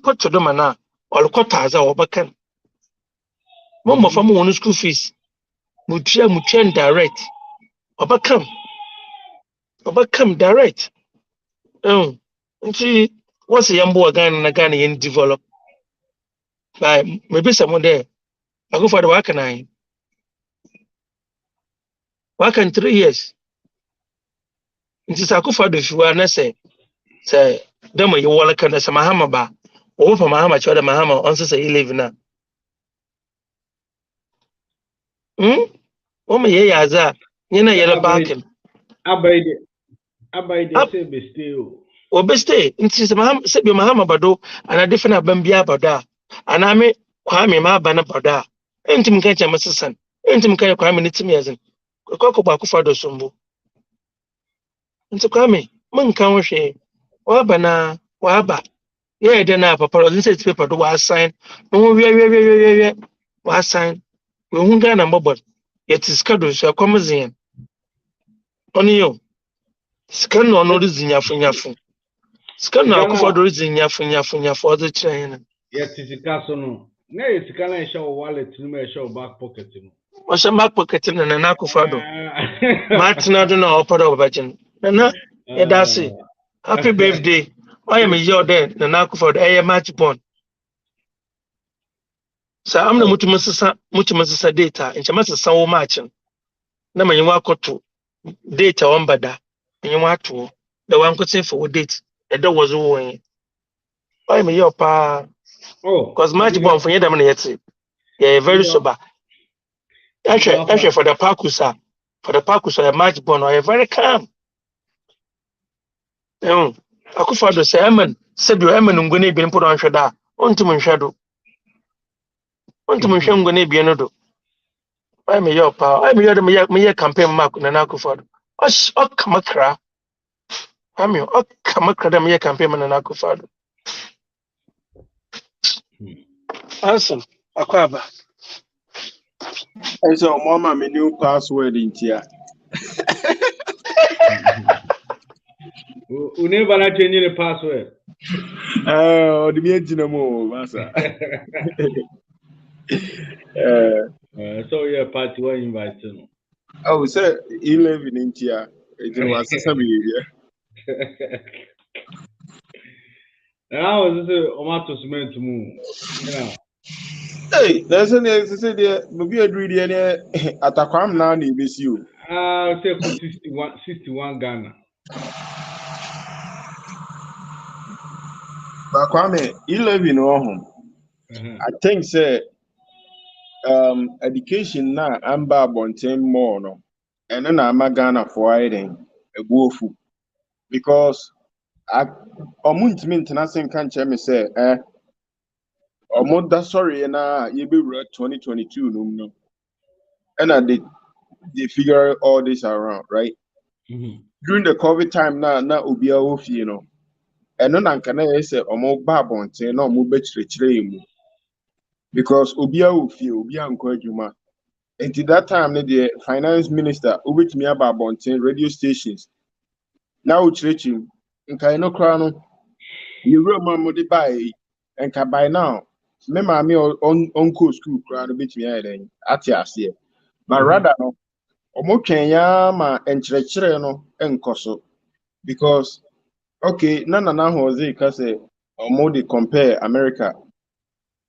poto do mana olkota za obakan mo fa mo won school fees mutua direct obakan direct Nti what's a young boy na Ghana yen develop by maybe someone there. I go for the work and work in 3 years. Nti sa ko for the few na say them you wala kana sa mahama ba. O fa mahama choda mahama on say 11 na. O me ye yaza. Nyina yele parking. Abaide say be still. Obeste nti se mahama se bi mahama bado ana different abambia bada. Ana me kwame ma bana bada. Enti mka cha masesan. Enti mka kwame ne timi yazin. Ko ba ko fa do sombo. Nti kwame manka wo hwe. Wa bana wa ba. Ye de na papa ro say paper do wa sign. No we wa sign. We hu ga na mbobod. Yet is schedule so akomzen. Oni yo. Scan no no zinyafo. Scan no akofo do zinyafo o de kire na. Yet is kaso no. Na ye sika na show wallet no me show back pocket no. O she back pocket na akofo do. Martina do na opada obajin. Na e da say. Happy birthday. I am your day na akofo do e match bond. Sa amna mutumusisa data enche masisa wo matching. Na manyi akoto data wambada. Manyi ato the one ko say for date. E da was wo I am your pa. Oh, cause match bond for yedam na yeti. Yeah, very sober. Actually for the parkusa. For the parkusa a match bond are very calm. Akufo do say amen. Said you amen ngone bi npo don hweda. Ontum nhwedo. Ontum nhwe ngone bi no do. I am your pa. I am your me campaign mark na Akufo do. Kamakra. I mean, kamakra da me campaign na Akufo do. Awesome. Akwaba. I saw mama my new password in here. You never not change the password. Oh, the engine mo, massa. So your party was invited. Oh, sir, 11 in here. It was some behavior. Now is this almost meant to move. Hey, there's an exercise there. Maybe a greedy at a crime now, you miss you. Say 61 Ghana. But Kwame, 11 home. I think, sir, education now, I'm about 10 more, no. And then I'm a Ghana for hiding a woeful. Because I almost mean to nothing can't tell me, say, almost sorry, and you be 2022, no. And I did they figure all this around, right? During the COVID time, now Ubia Wolf, you know. And then I can say, almost Babon, say, no, move because Ubia Wolf, Ubia Uncle and to that time, the finance minister, Ubit me about radio stations. Now, churching, and Kaino Crown, you remember the buy, and can buy now. Remember me on uncle school crowd a bit me at here. But rather, no, Kenya ma enchire no enkoso because okay, nana na hoze ka say they compare America.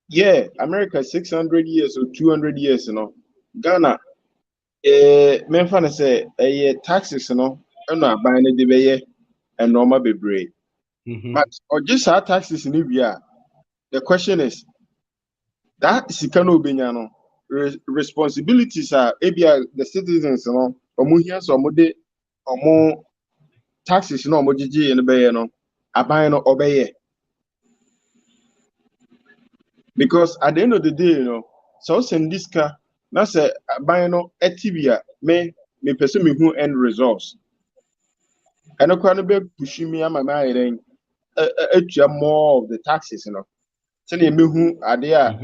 Yeah, America 600 years or 200 years, Ghana memfa na say taxes no na ban na de beye and normal bebre. But or just our taxes in Libya. The question is that sikano benya no responsibilities are the citizens, omo so omo taxes no omo gigi in be no aban no obeye because at the end of the day, so send this car na say aban no etibia me person me who end results and no can be pushing me am my then etua more of the taxes, so me who ade a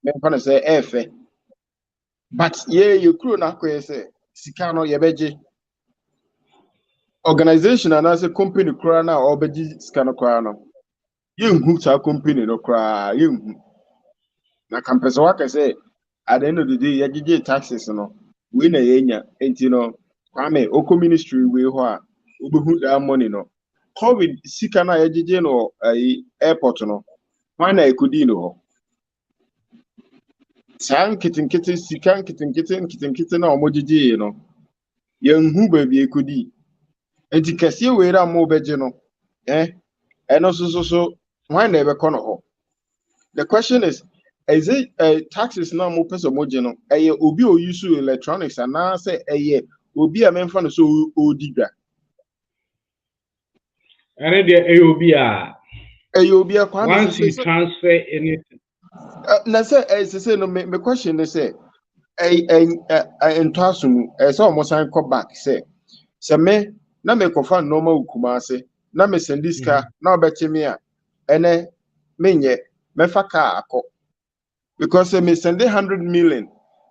me can say efe. But yeah, you crew na say sika no yebeje organization and as a company kura na obeji sika no kura no you sa company no kura you na campus work say at the end of the day you taxes we na yenya enti Kwame oko ministry we ho a obehu that money COVID sika na yɛgyegye no airport no hwan na ɛkɔdii no hɔ saa nketenkete sika nketenkete na ɔmogyegyee no yɛnhu baabi ɛkɔdii nti kɛseɛ wei a mo bɛgye no ɛno so hwan na ɛbɛkɔ no hɔ the question is it taxes na mo pɛ sɛ mogye no ɛyɛ obi a use electronics anaasɛ ɛyɛ obi a memfa no so ɔdi dwa and then obi a once you transfer anything na say no me question is say ento asum say o mo san come back say me na me kofa normal ukuma ase na me send this car na obeti me a ene menye me fa car akọ because me send 100 million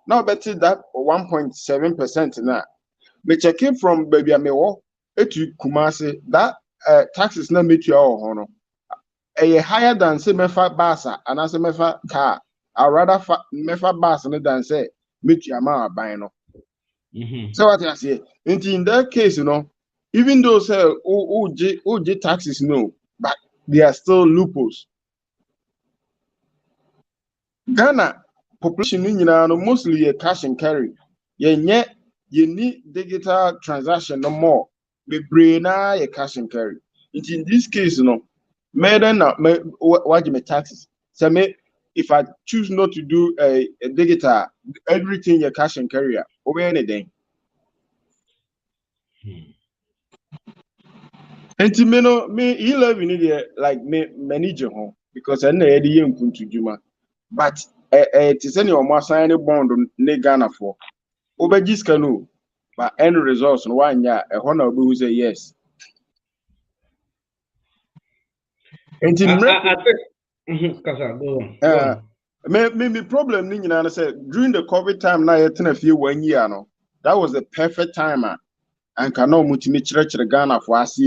na obeti that 1.7% na me check it from baby me wo etu kumase that taxes na metua ho no higher than say mefa basa and as mefa car I rather mefa bus than say metua ma aban no so what I say in that case even though say OG taxes no but there are still loopholes Ghana population no mostly a cash and carry you need digital transaction no more the brain a cash and carry in this case what me taxes so if I choose not to do a digital everything your cash and carry over anything and to me 11 need like me manage home because I know the young to juma but it is any of my sign bond ne Ghana for over no but any results no one ya a honor who say yes and I think go on. Me problem ni nyina say during the COVID time na yet na few 1 year no that was the perfect time and can no mutimi chire Ghana for ase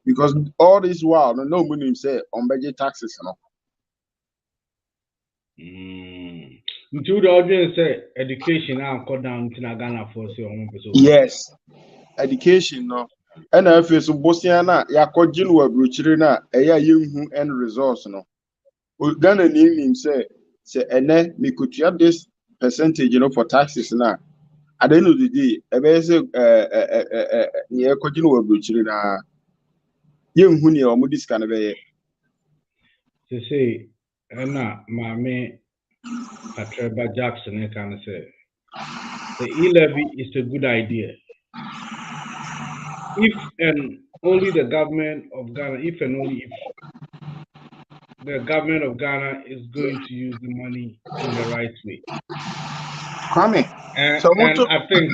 because all this while no money say on budget taxes no Until the audience say education now cut down to Ghana for say yes education no and I feel so bosia na yakogye no abrochire na eya yenhu end results no Ghana nim say ene me could have this percentage for taxes na at the end of the day ebe say yakogye no abrochire na yenhu ne o mo diska na be say na mame Patreba Jackson can say the e-levy is a good idea if and only the government of Ghana, if and only if the government of Ghana is going to use the money in the right way. And I think,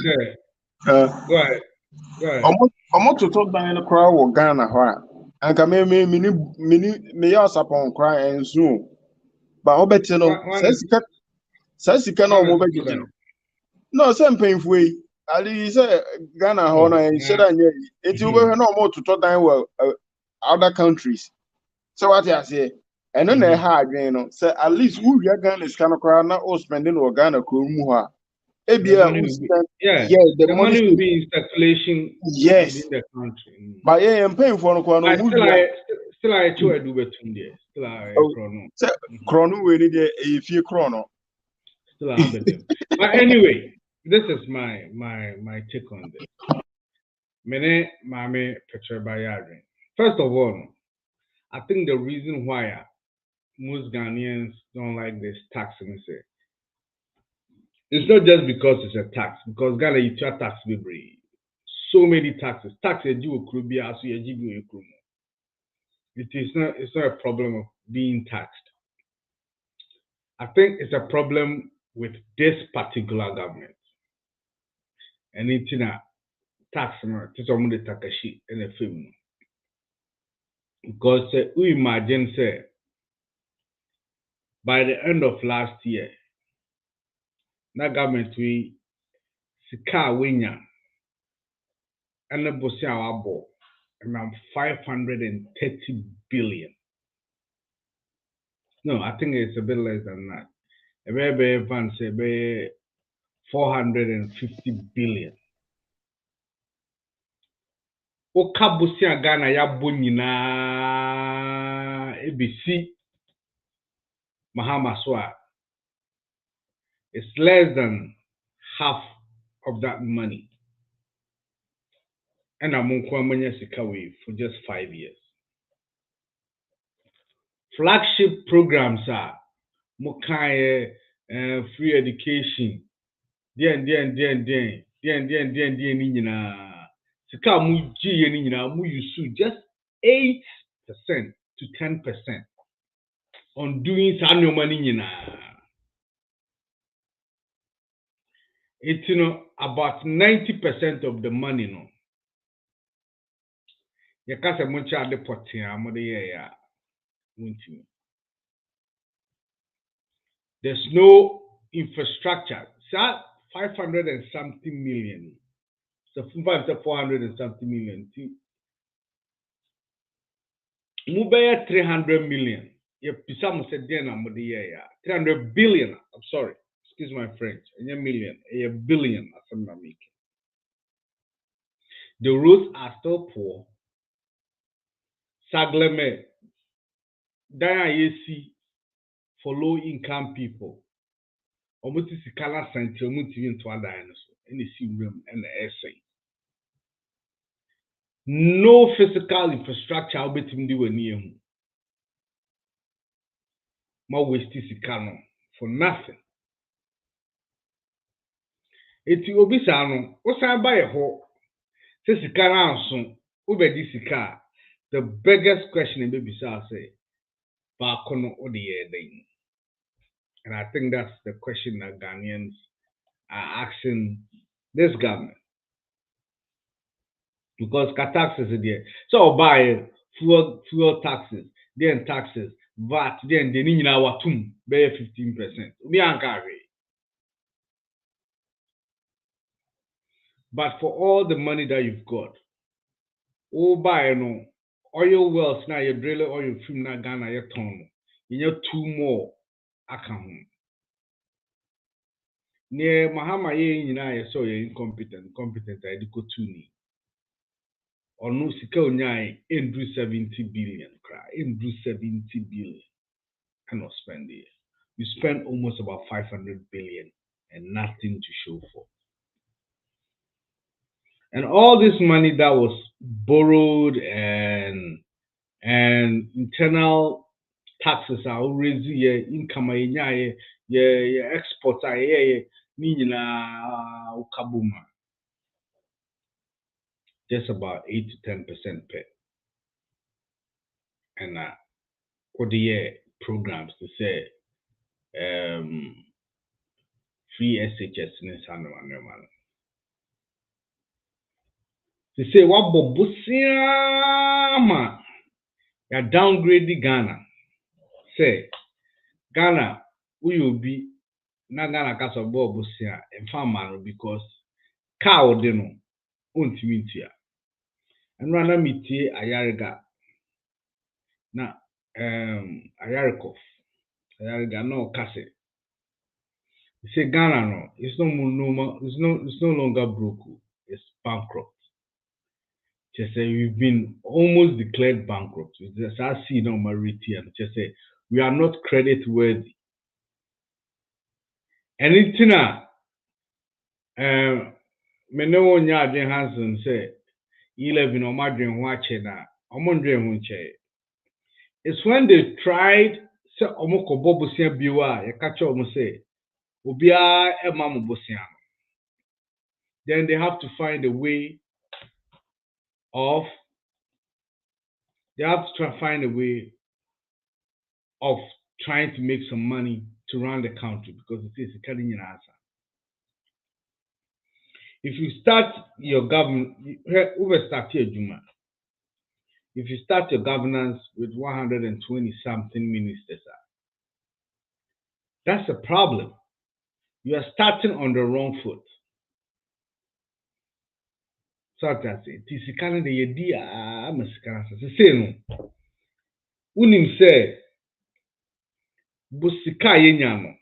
go ahead. I'm to talk down in the crowd or Ghana, and come me also upon cry and soon. But I bet you know, says you cannot move again. No, same painful way. Ali say Ghana honor and said it's over no more to talk down well other countries. So what I say, and then they hard, say at least who we are Ghana is kind of crowd not all spending or Ghana Kumuha. The money will be in circulation within the country. But yeah, I'm paying for no still I do between there. Still I chrono we need a few chrono. Still I believe. But anyway, this is my take on this. Mene mame Petrobayadrin. First of all, I think the reason why most Ghanaians don't like this tax it's not just because it's a tax, because Ghana you tax library. So many taxes. Tax you do it's not a problem of being taxed. I think it's a problem with this particular government. And it's in a tax to takashi in a film. Because we imagine say by the end of last year, that government we sika winya and the bosi awabo around 530 billion. No, I think it's a bit less than that. A very advanced, say 450 billion. Oka busia Ghana ya bo nyina ebesi Mahama so a it's less than half of that money. And I'm on sika we for just 5 years. Flagship programs are Mokai free education. Den ni nyina. Sika mu ji ni nyina mu yusu just 8% to 10% on doing sa money nyina. It's about 90% of the money no. Yakasa muncha de potia amode ya munti. There's no infrastructure. So 500 and something million. So 400 and something million. Mubaya 300 million. Yeah, Pisamo said then 300 billion. I'm sorry. Excuse my French. A million. A billion. The roads are still poor. Sagleme. Daya yesi for low income people. Omuti sikala senti omuti into a dinosaur. And see room and the essay. No physical infrastructure will be near him. More waste sikano for nothing. It will be sano. What's I buy a ho? Says sikana soon. Ubedi sika. The biggest question in baby say, Bakono or the year day. And I think that's the question that Ghanaians are asking this government. Because taxes are there. So buy fuel taxes, then taxes, VAT, then the Nina Watum, bear 15%. But for all the money that you've got, buy no oil wells now you drill oil film na Ghana you ton. You need 2 more account. Near Mahama ye nyina ye so ye incompetent I diko 2 ni. Or no sika onyai endru 70 billion cry endru 70 billion cannot spend it. You spend almost about 500 billion and nothing to show for. And all this money that was borrowed and internal taxes are already your income your exports are ukabuma. Just about 8 to 10% per. And for the year programs to say free SHS in San. To say what bobusiama ya downgrade Ghana. Say Ghana will be na Ghana kasa bobusia and farmer because cow deno untimitia. And rana mitie ayariga na ayarikof ayariga no kase. You say Ghana no, it's no longer broke, it's bankrupt. Just say we've been almost declared bankrupt. Just I see no marity and just say we are not credit worthy. And it's me no one Jen Hansen say 11 or Madrin watching na it's when they tried say omoko bobusia biwa ya catch almost say obia emamu bosiano. Then they have to find a way of trying to make some money to run the country because it is a cutting in answer. If you start your government, if you start your governance with 120 something ministers, that's a problem. You are starting on the wrong foot. So that's it. This is kind of the idea. I'm a say no. Unim say busika yenyano.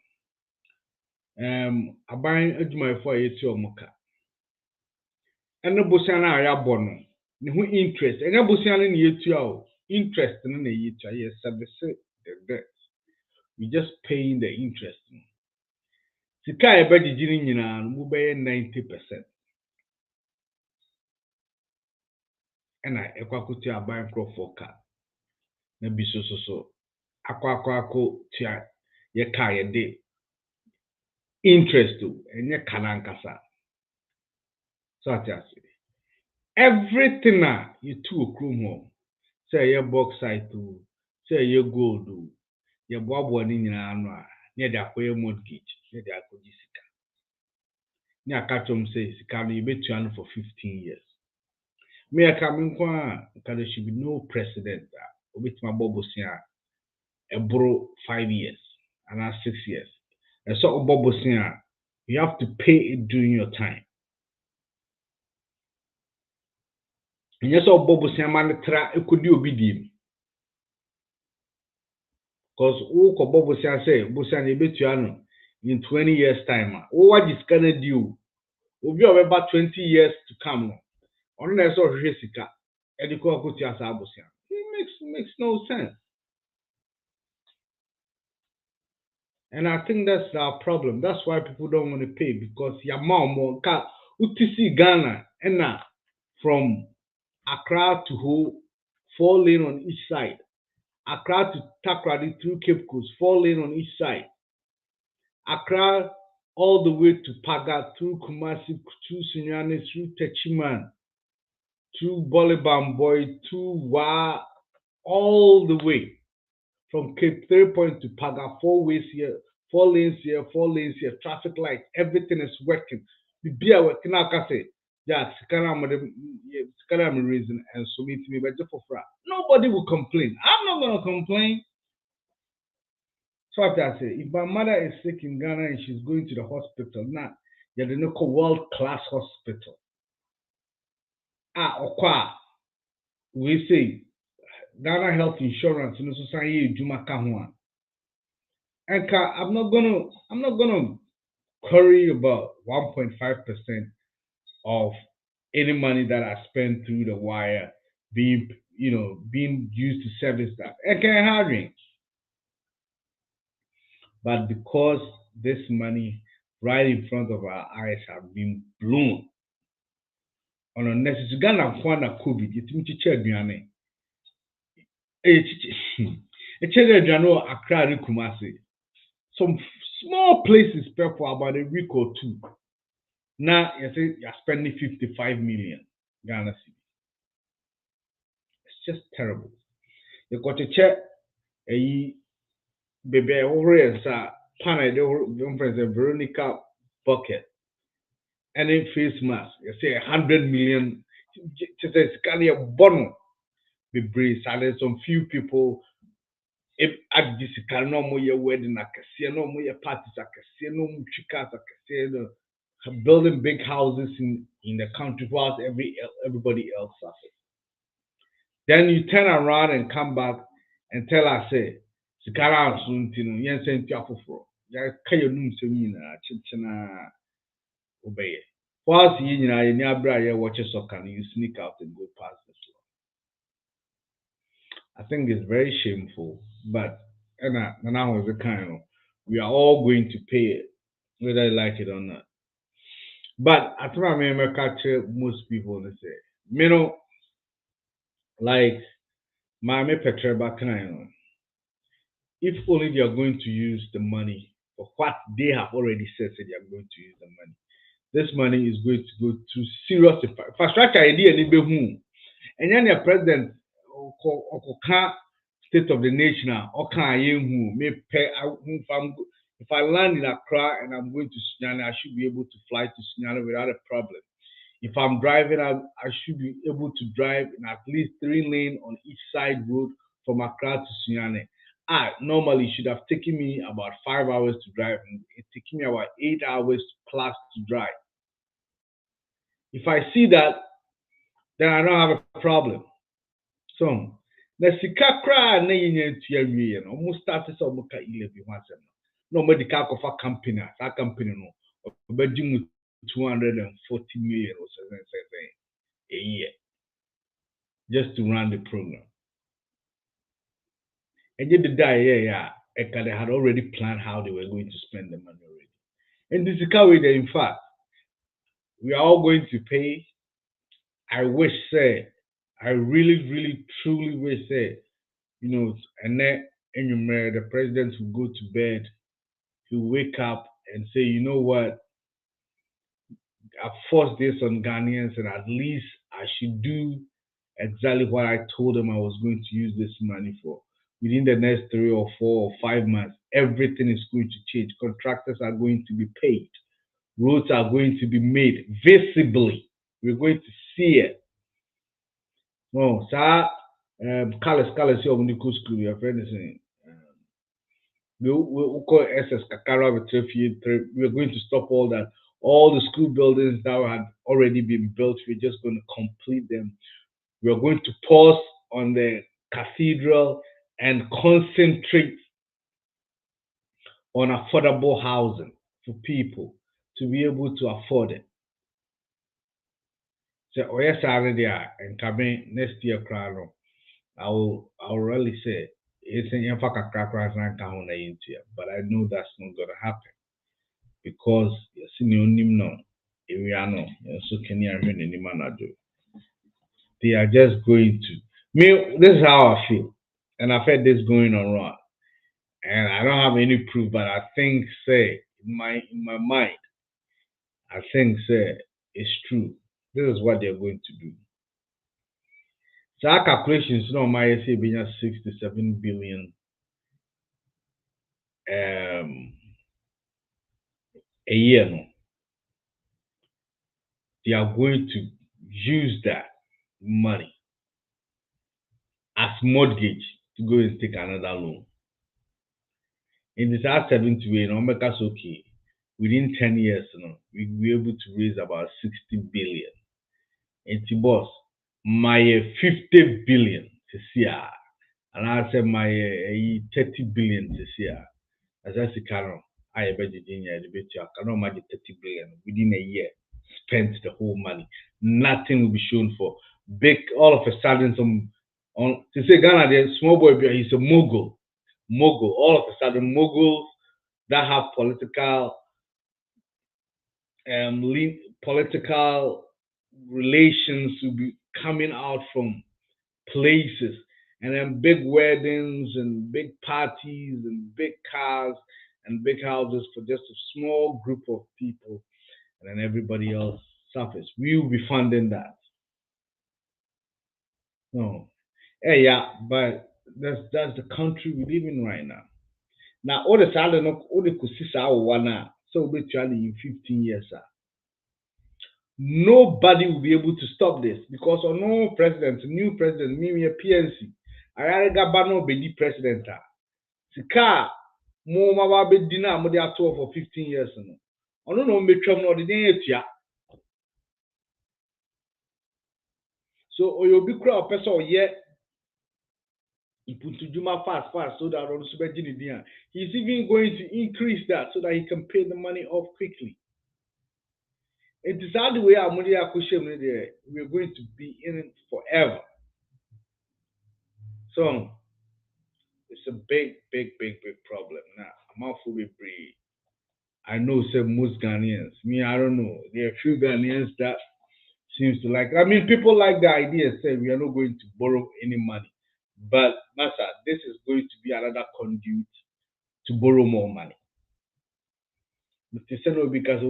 Abayin adwumayfo ayeti omuka. Eno busana aya bono. ne ho interest enya bosia ne yetua o interest no na yetua yes service the debt we just paying the interest sika e be gigi nyina no mu be 90% ena ekwakutu aban crop ka na bi so akwa tia ye ka ye de interest o enye kanankasa so atiase everything you took okrum ho say ye bauxite o say ye gold o ye boabo ni nyina no a ne de akoye mortgage ne de akoji sika ne akachom say sika no ye betua no for 15 years me coming kwa there should be no precedent obitima bobosia ebro 5 years and 6 years and so bobosia you have to pay it during your time and yes bobosia man tra ekodi obidim because who ko bobosia say bobosia na ebetua no in 20 years time who what is gonna do obi over 20 years to come on na so hwe sika ediko akotua sa bobosia it makes no sense. And I think that's our problem. That's why people don't want to pay because your mom UTC Ghana and from Accra to Ho, 4 lane on each side. Accra to Takrady through Cape Coast, 4 lane on each side. Accra all the way to Paga through Kumasi, through Sunyani, through Techiman, through Bolibamboy, through Wa, all the way. From Cape 3 Point to Paga, 4 ways here, 4 lanes here, 4 lanes here, traffic light, everything is working. The beer working out, I say, yeah, Sikaram reason and so me to me, but just for free. Nobody will complain. I'm not gonna complain. So after I say, if my mother is sick in Ghana and she's going to the hospital, now you're the local world-class hospital. Okwa, we say Ghana Health Insurance, you know, society Juma Kahwan. And I'm not gonna worry about 1.5% of any money that I spend through the wire being used to service that. And can hiring. But because this money right in front of our eyes have been blown on a necessary Ghana Kwana COVID, it's Michicha it's Accra Kumasi. Some small places pay for about a week or two. Now you say you're spending 55 million Ghana cedi. It's just terrible. You got to check a baby over and sa panel the Veronica bucket and a face mask. You say 100 million. Just a kind of bono. Be brave. There's some few people. If at this can no more your wedding, I can see no more your parties, I can see no more chicas, I can see building big houses in the country whilst everybody else suffers. Then you turn around and come back and tell us, say, Sikara soon, yen sent you for ya kayo num semina, chichena obey. Whilst you know, you never watch soccer and you sneak out and go past the floor. I think it's very shameful, but now was the kind of we are all going to pay it, whether you like it or not. But I think I remember catch most people they say, you know, like my Petra back if only they are going to use the money for what they have already said they are going to use the money. This money is going to go to serious infrastructure idea and then the president state of the nation or can who may pay if I land in Accra and I'm going to Sunyani, I should be able to fly to Sunyani without a problem. If I'm driving, I should be able to drive in at least 3 lanes on each side road from Accra to Sunyani. Normally should have taken me about 5 hours to drive, and it's taking me about 8 hours plus to drive. If I see that, then I don't have a problem. So, na sika kra na yenye ntua wie no almost start so mo ka 11 wasem no mo dika kofa company that company no obedi mu 240 million or something a year just to run the program. And yet the day, yeah, they had already planned how they were going to spend the money already. And this is how in fact, we are all going to pay. I wish, say, I really, really, truly wish, say, and then the president will go to bed, he'll wake up and say, you know what, I forced this on Ghanaians, and at least I should do exactly what I told them I was going to use this money for. Within the next 3 or 4 or 5 months, everything is going to change. Contractors are going to be paid. Roads are going to be made visibly. We're going to see it. No, sir. Colors, your medical school, your friend is saying. We'll call SS Kakara with we're going to stop all that. All the school buildings that had already been built, we're just going to complete them. We're going to pause on the cathedral and concentrate on affordable housing for people to be able to afford it. So, yes, already and coming next year, I'll really say it's in your into, but I know that's not gonna happen because they are just going to me. This is how I feel, and I've had this going on wrong, and I don't have any proof, but I think say in my mind, I think say it's true. This is what they're going to do. So our calculations, my say being 67 billion a year. No, they are going to use that money as mortgage to go and take another loan. In this last 7 to 8, make us okay. Within 10 years, we'll be able to raise about 60 billion. And to boss, my 50 billion this year, and I said my 30 billion this year. As I say, I bet I cannot imagine 30 billion within a year. Spent the whole money. Nothing will be shown for big. All of a sudden, to say Ghana, the small boy, he's a mogul. All of a sudden, moguls that have political relations will be coming out from places, and then big weddings and big parties and big cars and big houses for just a small group of people, and then everybody else suffers. We will be funding that. No. Yeah, but that's the country we live in right now. Now all the salary all the kusisa one so we in 15 years. Nobody will be able to stop this because new president, me a PNC. I got bano be president. Sika mo ma be dina mo dey ato for 15 years no. Ono no metwam no dey etua. So oyobi kura person oye put to Juma fast so that on he's even going to increase that so that he can pay the money off quickly. It is how the way our money we're going to be in it forever. So it's a big problem. Now I'm out for free. I know some most Ghanaians. Me, I don't know. There are a few Ghanaians that seems to like. I mean, people like the idea. Say we are not going to borrow any money, but Masa, this is going to be another conduit to borrow more money. But they said because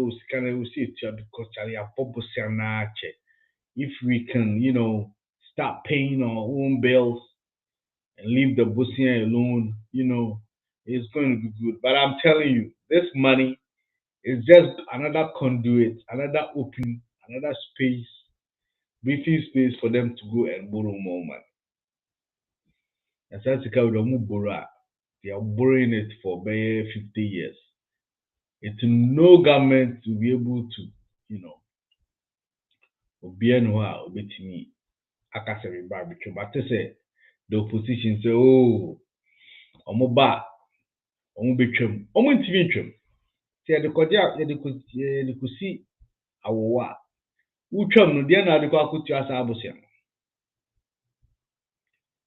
if we can, start paying our own bills and leave the Bosnia alone, it's going to be good. But I'm telling you, this money is just another conduit, another opening, another space, breathing space for them to go and borrow more money. And so they are borrowing it for 50 years. It's no government to be able to, me. But to say the opposition say, oh, omoba, omobetwem, omontimitwem. Say the kusi awowa. Utwam no dia na de kwa kutu asa abosia.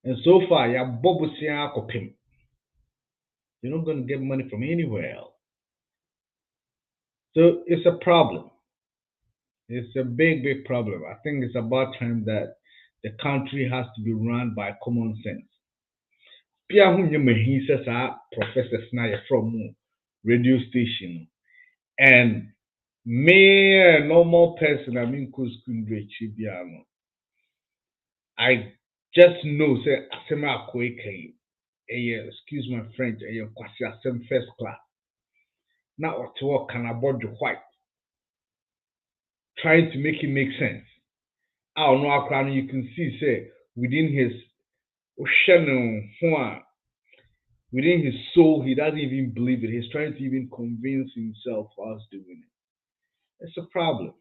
And so far, you're not going to get money from anywhere else. So it's a problem. It's a big, big problem. I think it's about time that the country has to be run by common sense. Pia hu nyɛ mahin sɛ saa professors na yɛ from radio station and me a normal person I mean school bia no I just know say asɛm akɔ ekai excuse my French ɛyɛ kwasi asɛm first class na ɔte hɔ kan abɔdwe white trying to make it make sense. I don't know you can see say within his within his soul, he doesn't even believe it. He's trying to even convince himself us doing it. It's a problem.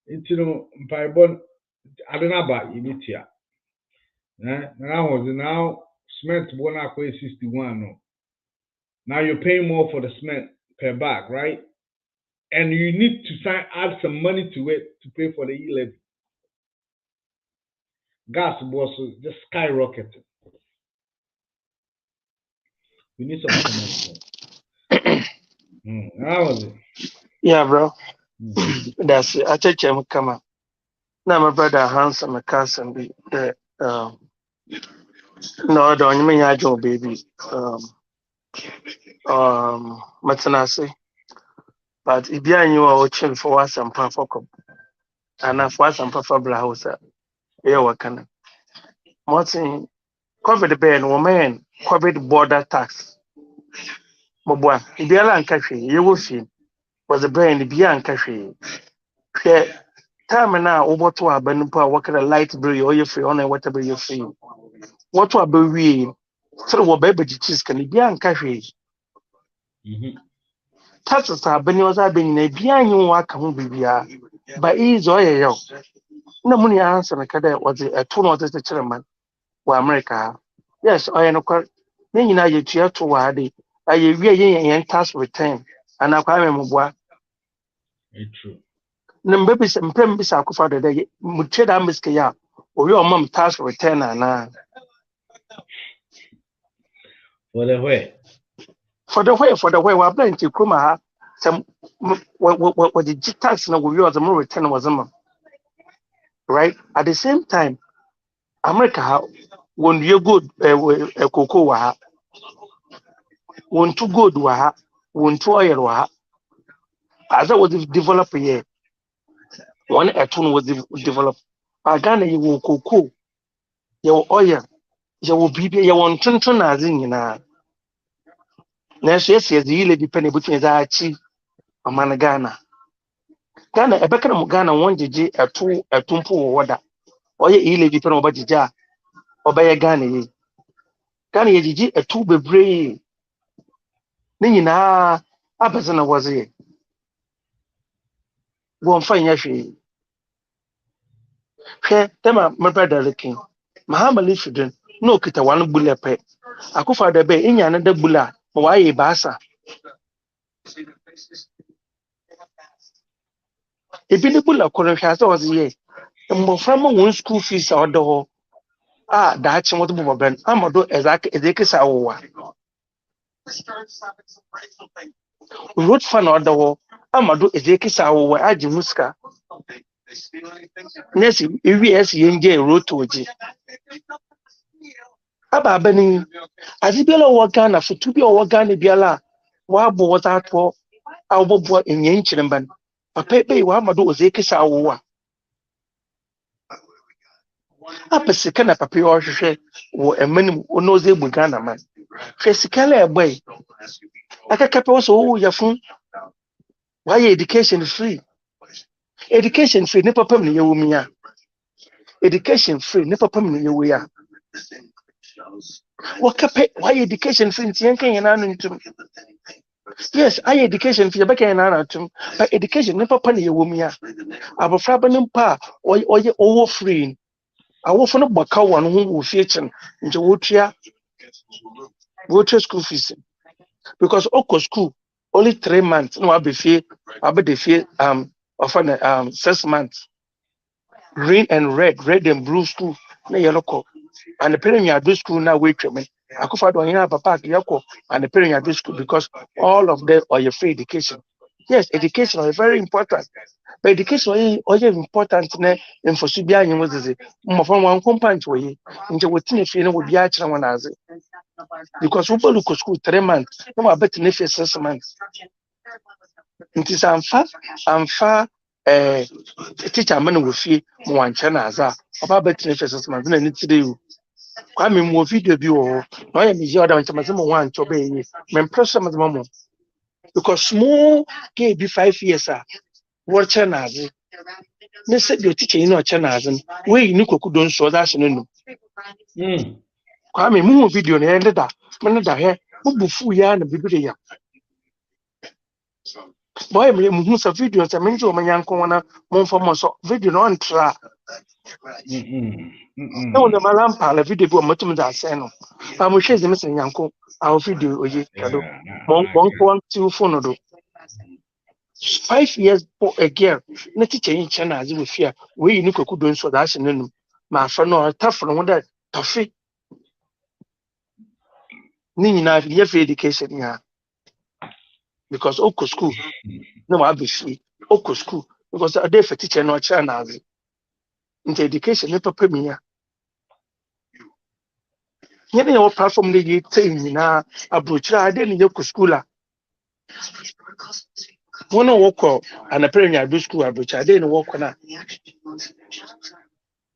It's Bible. I don't know about you, here. Now cement 161. No. Now you're paying more for the cement per bag, right? And you need to add some money to it to pay for the e-levy. Gas was just skyrocketing. We need some comment. How was it? Yeah, bro. That's it. I check him come on. Now my brother Hans and my cousin be no, don't you mean I do baby. Matanasi. But if you are watching for us and Pafoko and for us and Papa Blahousa, yeah, what can Martin COVID ban woman COVID border tax. Mobwa, if you are country, you will see was a brain beyond country. Time now over to our Benumpa, what kind of light bill or you free on whatever you feel. What will be real? So what baby cheese can be on country. Taxes are Benio's have been a behind you work home be by ease or yo. No money answer a cadet was a 2 notice the chairman for America. Yes, I am quite. Then you know you cheer to Wadi. I really tax return and I can't remember. It's true. Number some premise I could find the day. Mucheda Miskaya or your mom tax return and For the way. For the way we're playing to Kuma, some what the tax now will use the more return was right. At the same time, America when you good a cocoa when too good when too oil as I was developed here. One a tune was developed. Agana you will cocoa, your oil, you will be your one ton as in Next yes, the yearly depending between Zachi and Managana. Ghana, a becker of Ghana 1 GG a 2 a tumpo water. Or ye yearly depend on Bajija or by a Ghana. Ghana GG a 2 be brave. Nina, a person was here. Won't find Yashi. Tema, my brother looking. Mahama children, no kita one bullet pet. I could find the bay in another bulla, why basa. If any bulla couldn't has was ye. And from one school fees or the whole. That's what we ben. I'm do exactly as road fan or the whole. I'm do exactly where I Muska. Nessie, if we as Yenge road to G. Aba Benny, as if Bella Wagana for to be a Wagana Biala, Wabo was out for our boy in Yanchin ban. A paper, Wamado was Ekisa. Apa sikana papi o hwehwe wo emanim ono ze bu Ghana man hwe sikala eboy aka wo so wo yafun why education free ne papa me yewu miya education free ne papa me yewu ya wo kape why education free nti yankan yana no ntum yes I education free beka yana na ntum but education ne papa ne yewu miya abofra banim pa oye owo free I will find a baka one who will feature into Wotia school fees because Oko school only 3 months. No, I'll be the fee often 6 months. Green and red and blue school. No yellow. and the parent you do school now wait me. I could find one papa yako and the parent you do school because all of them are your free education. Yes, education is very important. But education is important in for Subia University. From one compound way into what if you know would be actually one as it. Because we look at school 3 months, no more better than 6 months. It is unfair, teacher man will fee one channel as about better than 6 months. Then it's do. I mean, more video view. I am easier than some one to obey. Men press some of the moment. Because small gay be 5 years, what channels? Me said your teacher in our channels, and we no don't show that. Kwame mu video na ended that. Man da here, who bufu ya na bibiri ya. Boy me mu sa video sa menji o manyanko na mo famo so video no ntra. Na wona malampa la video bi o matum da say no. Pa mo hweze me sen yanko a video oye kado. Mo ko two phone do. 5 years for a girl. Na teacher in China as we fear. We no don't show that no. Ma fa no tough no that tough. Ni na ye free education ya because oko school no ma be free oko school because a day for teacher no China as into education ne papa mi ya ye na your platform dey say na abrochira ade ni oko school a wona woko and apparently do school abrochira ade ni woko na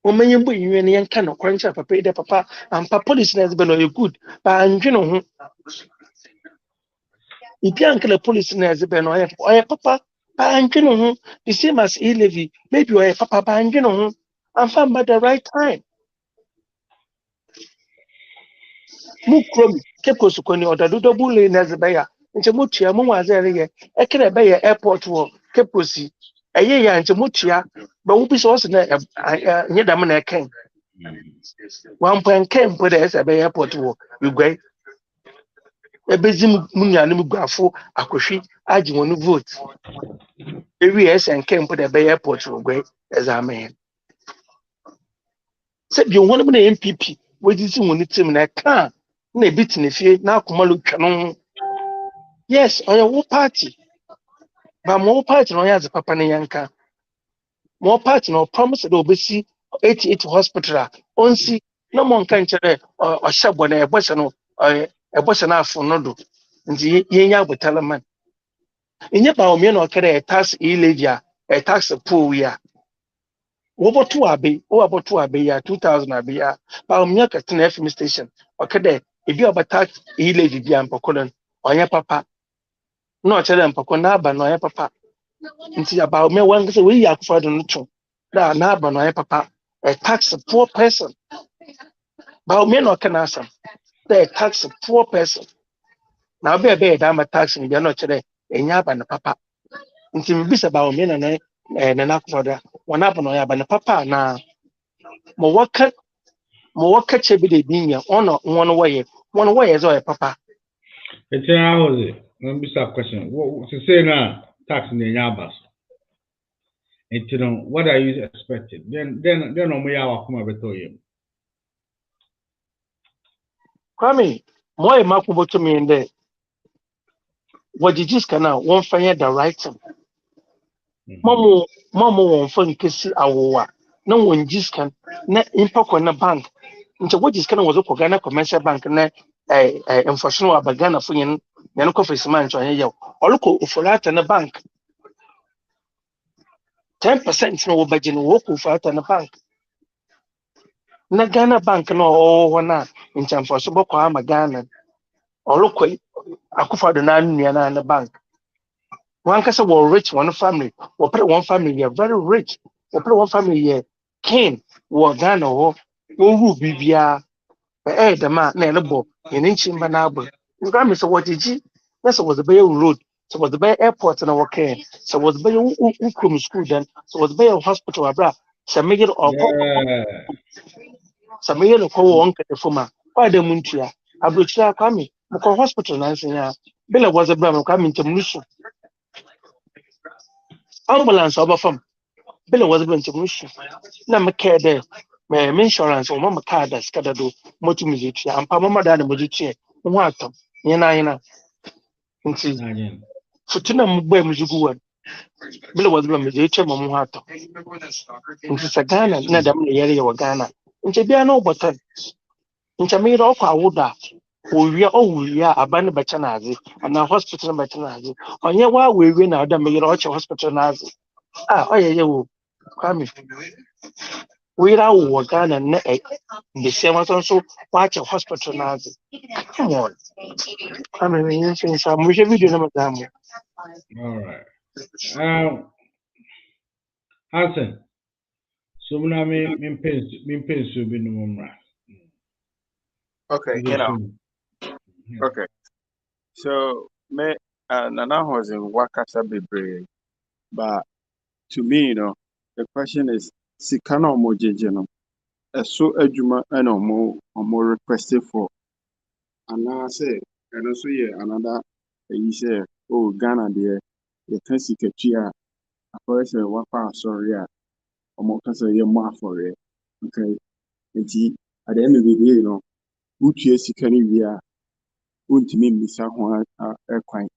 woman you boy you any kan no kwancha papa ide papa and papa police na be no good but anju no ho if you uncle police na be no oye papa but anju no ho the same as levy maybe oye papa but anju no ho and find by the right time mu krom keko su koni odado double na be ya nche mutua mu wazere ye ekere be ye airport wo keposi eye ya nche mutua ba wo bi so na nye dam na eken one point ken put as be airport wo ugwai ebezim munyane mugafo akohwi agi wonu vote ewi esen ken put be airport wo ugwai examen se bi wonu na MPP wodi wonu tim na ka na ebit na fie na akomalu twano yes on your party but more party no ya papa na yanka more party no promise that obesi 88 hospital onsi no mo nka nchere o hyabo na ebose no ebose na afo no do nti yenya abotala man enye ba o me no kere tax ilevia tax pool ya wo botu abe o abotu abe ya 2000 abe ya ba o me ka tena FM station o kede ebi oba tax ilevia bia mpokolo onye papa no chere mpoko na aba no onye papa nti about me one say we yakufa do no to na aba no onye papa a tax poor person but me no can answer the tax poor person now be that my tax ni no chere enya aba na papa nti mbisa ba me na na kufa do wana aba no onye aba na papa na mo waka chebi de binya ono wono waye zo papa it's how was it let me stop question what to say na tax in the yabas and you know what are you expecting then no mo ya wa kuma beto yem Kwame moy makubo to me nde wajijis kana won fanya the right thing momo won fa nkesi awowa na won jiskan na impako na bank nche wajis kana wazo ko Ghana commercial bank na enforcement wa Ghana fo yen yan ko fesima ncho yen yaw oluko ofurata na bank 10% no wo baje no wo ko ofurata na bank na Ghana bank no na nche enforcement boko ama Ghana oluko akufado na nua na bank one kasa were rich one family or put one family are very rich or put one family king or Ghana or who bibia the man na elebo in inchimba na abo ngami so what did you that's was the bay road so was the bay airport na working so was the bay ukrum school then so was the bay hospital abra samir or samir ko won ka defuma kwa da muntua abrochira kwami mo hospital na nsenya bela was a bram kwami ntemnusu ambulance over from Bella was going to mission. Na make there. me insurance o mama card as kada do motu muziki ampa mama da na muziki ho atom yena nti Again. futuna mgbe muzugu wa bila wadula muziki mama ho atom nti sa Ghana na dam na yare wa Ghana nti bia na obotan nti me ro kwa woda owia aban becha na azi na hospital becha na azi onye wa wewe na da me ro oche hospital na azi oye wo kwami wira wo Ghana na the same one so watch a hospital na azi come on kwami me yin sin sa mu je video na madamu All right. Hansen. So muna me pen so bi no mra. Okay, okay. So me Nana was in Wakasa Bebre, but to me, the question is Sikana Mojejeno. So Ejuma and more requested for. And I say, and also yeah, another you say, oh Ghana there, the Tensikachia, a person wapa sorry, or more can say more for it. Okay. And at the end of the day, which is Sikani via Untimi Misa Airquine.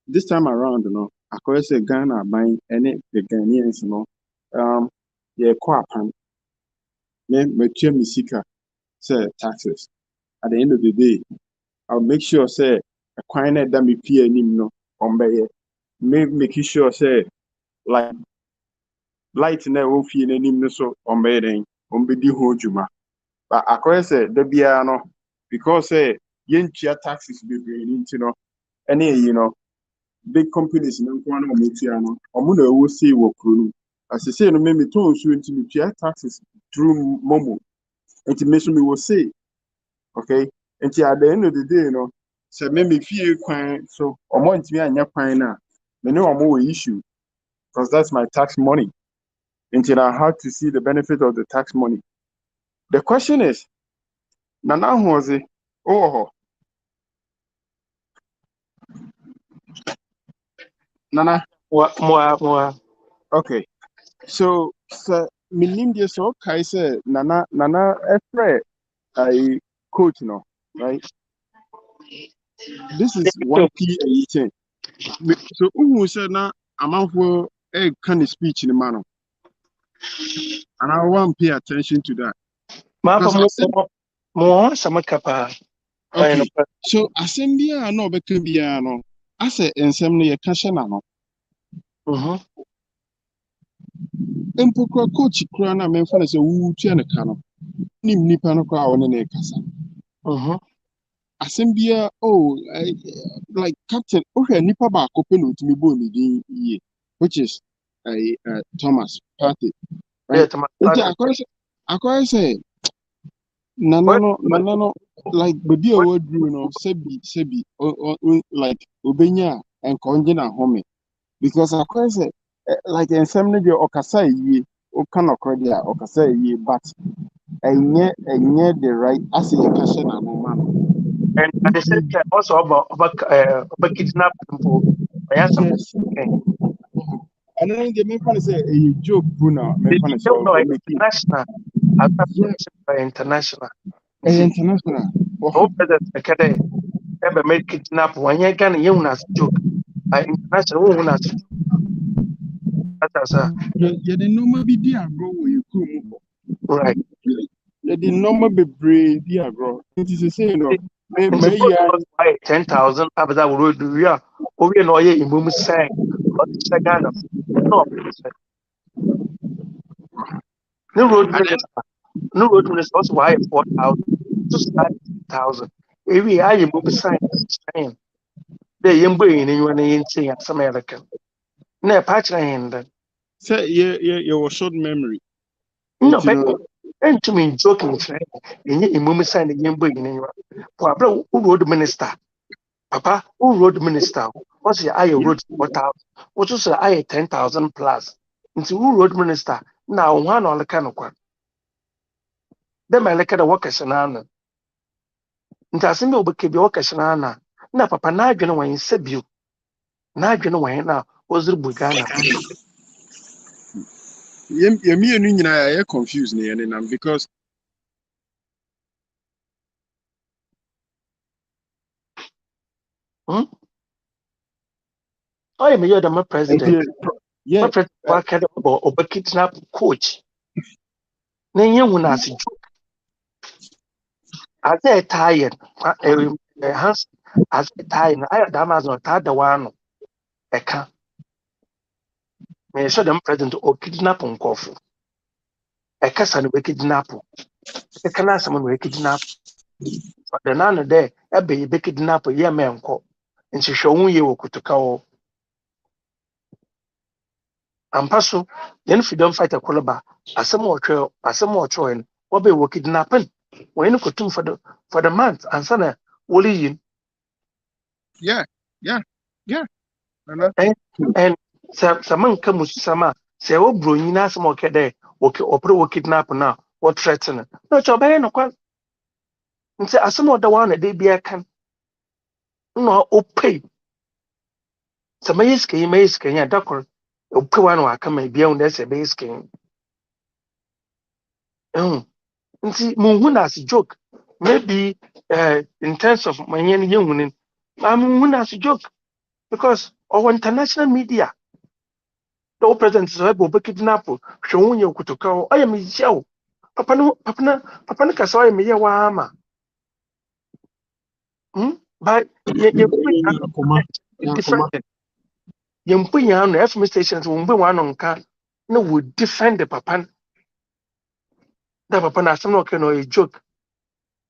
This time around, I could say Ghana buying any the Ghanaians, yeah, Quapan, me Misika, say taxes. At the end of the day, I'll make sure say a quine that me peer him no on by making sure say like light na won't feel any no so on by then on be the whole juma. But I could say the biano because say yen chia taxes be bringing any big companies in Nkwana or Mutiano, or Muna will see what crew. As I say, no, maybe told you into pay taxes through Momo. And to mention me will say, okay, and at the end of the day, so maybe few quine, so or more into me and your quine now. They know I'm more issue because that's my tax money. Until I had to see the benefit of the tax money. The question is, Nana was it? Oh, Nana, more okay. So, minim dia so kai say nana efre I coach right? This is one key thing. So who said na amanfo kind of speech in the man, and I want to pay attention to that. ma Because fa I said, mo sama kapa okay, so assembly no be can be no. I say ensem no ye kashe na no. Empokra coach kura na memfa na say wu tua ne ka no. Nim nipa no kwa wona na kasa. Assembly like captain okay nipa ba ko pe no timi bo ni din ye, which is Thomas Partey, yeah right? to my Okay, I say no like baby a word sebi like obenya and konjina home because I say like in some of your okasa ye o kan okredi a okasa ye but enye the right as a question na no man. and at the same time also about kidnap people I am some Yes. okay And then the main fan say a joke buna main the fan say don't know making international as yeah international see international. no better kede ever make kidnap when you can you na joke international who na that's Yeah, the normal be there, bro. You come. right Yeah, the normal be brave, dear, bro. It is the same, nti May bro I? was buy 10,000 abza wo do wi a o wi na o ye imum sai o ti se Ghana no no road minister also why 4,000 to start 1,000 e wi a imum sai sai de yembo yin ni wona yin tin ya sama ya kan na pa chira hin da Say, you was short memory. no You but know, and to me joking chira yin imum sai na yembo yin ni wa for abra road minister papa who road minister what's the I road 4,000 what is the I 10,000 plus into who road minister now one on the kind of one them I look at the workers and ana into asimbe obeke bi workers and ana na papa na adwene wan sebio na adwene wan na was the bugana me and you confused because Oh, I'm a president. yeah, My president work at a kidnap coach. Then you will not see. As I tired, Hans, as I tired, I had Amazon, the one, a can. May show them present or kidnap on coffee. A cassan we kidnap. A can someone we kidnap. But the none there, a baby kidnap a year man call. And she show you to call. And passo, then if you don't fight a colabar, as some more trail, as some more trying, what be working kidnapping. When you could do for the month, and son, Woolly, yeah. and some come with some, say, oh, Brunina, some more kid, or kidnap now, or threaten. No, job, no, quite. And say, as some other one, they be a can. No, pay. Some may skin, yeah, doctor. Pay one or come beyond that's a base skin. Nti munhu na as joke maybe in terms of my young women I'm munhu na as joke because our international media the president is able to kidnap show you kutoka o I am yao papa no kasa I am ya wa ama but you different you put ya no FM stations we be one on ka no would defend the papa na some no can no a joke.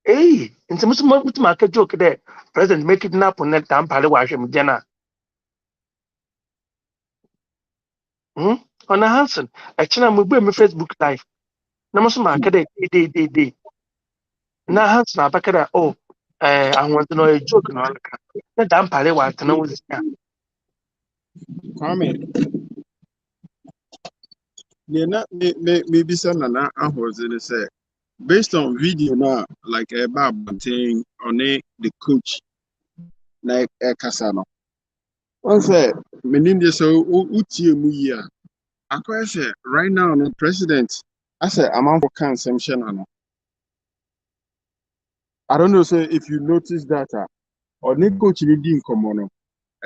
Hey, nti mutu ma ka joke there. President make kidnap on that tampale wa hwem jana. On a Hansen, actually I'm my Facebook live. Na musu ma ka dey. Na Hansen abaka da oh I want to know a joke no alaka. Na tampale wa tana wuzia. Kwame, maybe some nana ahoze ne say based on video now like a thing on the coach like a kasano. One say meaning so utie mu yi a akwa say right now the president I say amount for consumption ano. I don't know say if you notice that or the coach ni di nkomo no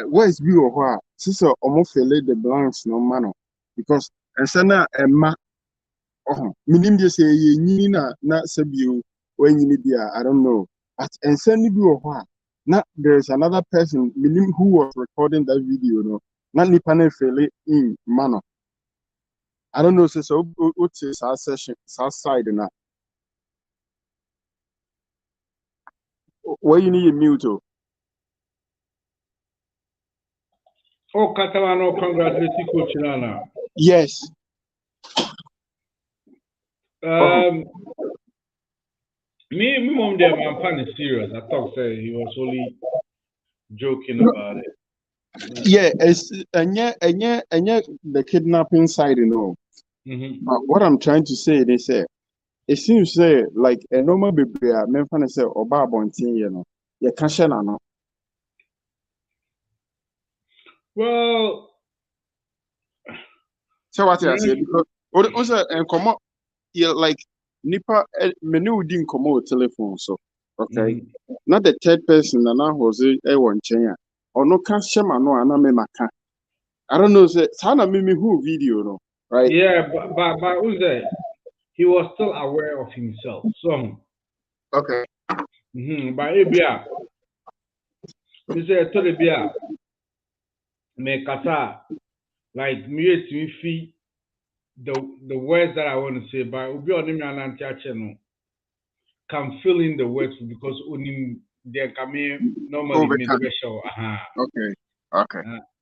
where is be or sister almost fill the blanks no man because and sana emma minim dey say ye nyini na sabio when you need I don't know but and send you na there's another person minim who was recording that video no na nipa na fill in man I don't know say so what's our session side na where you need mute Oh, Catalano, congratulations, Coach Nana. yes Me mom there, my fan is serious. I thought say he was only joking about it. yeah it's and the kidnapping side what I'm trying to say they say it seems say like a normal baby men fan say oba abontin you can share no. Well, So what I say because also and come up like nipa menu didn't come out telephone so okay not the third person and now was a one chain or no can share no and maka I don't know say sana mimi who video no right yeah, but who's that? He was still aware of himself. So okay but Abia, we say to the Bia, me kata like me to feel the words that I want to say, but Obi on him and channel can fill in the words because only they can normally make the show. okay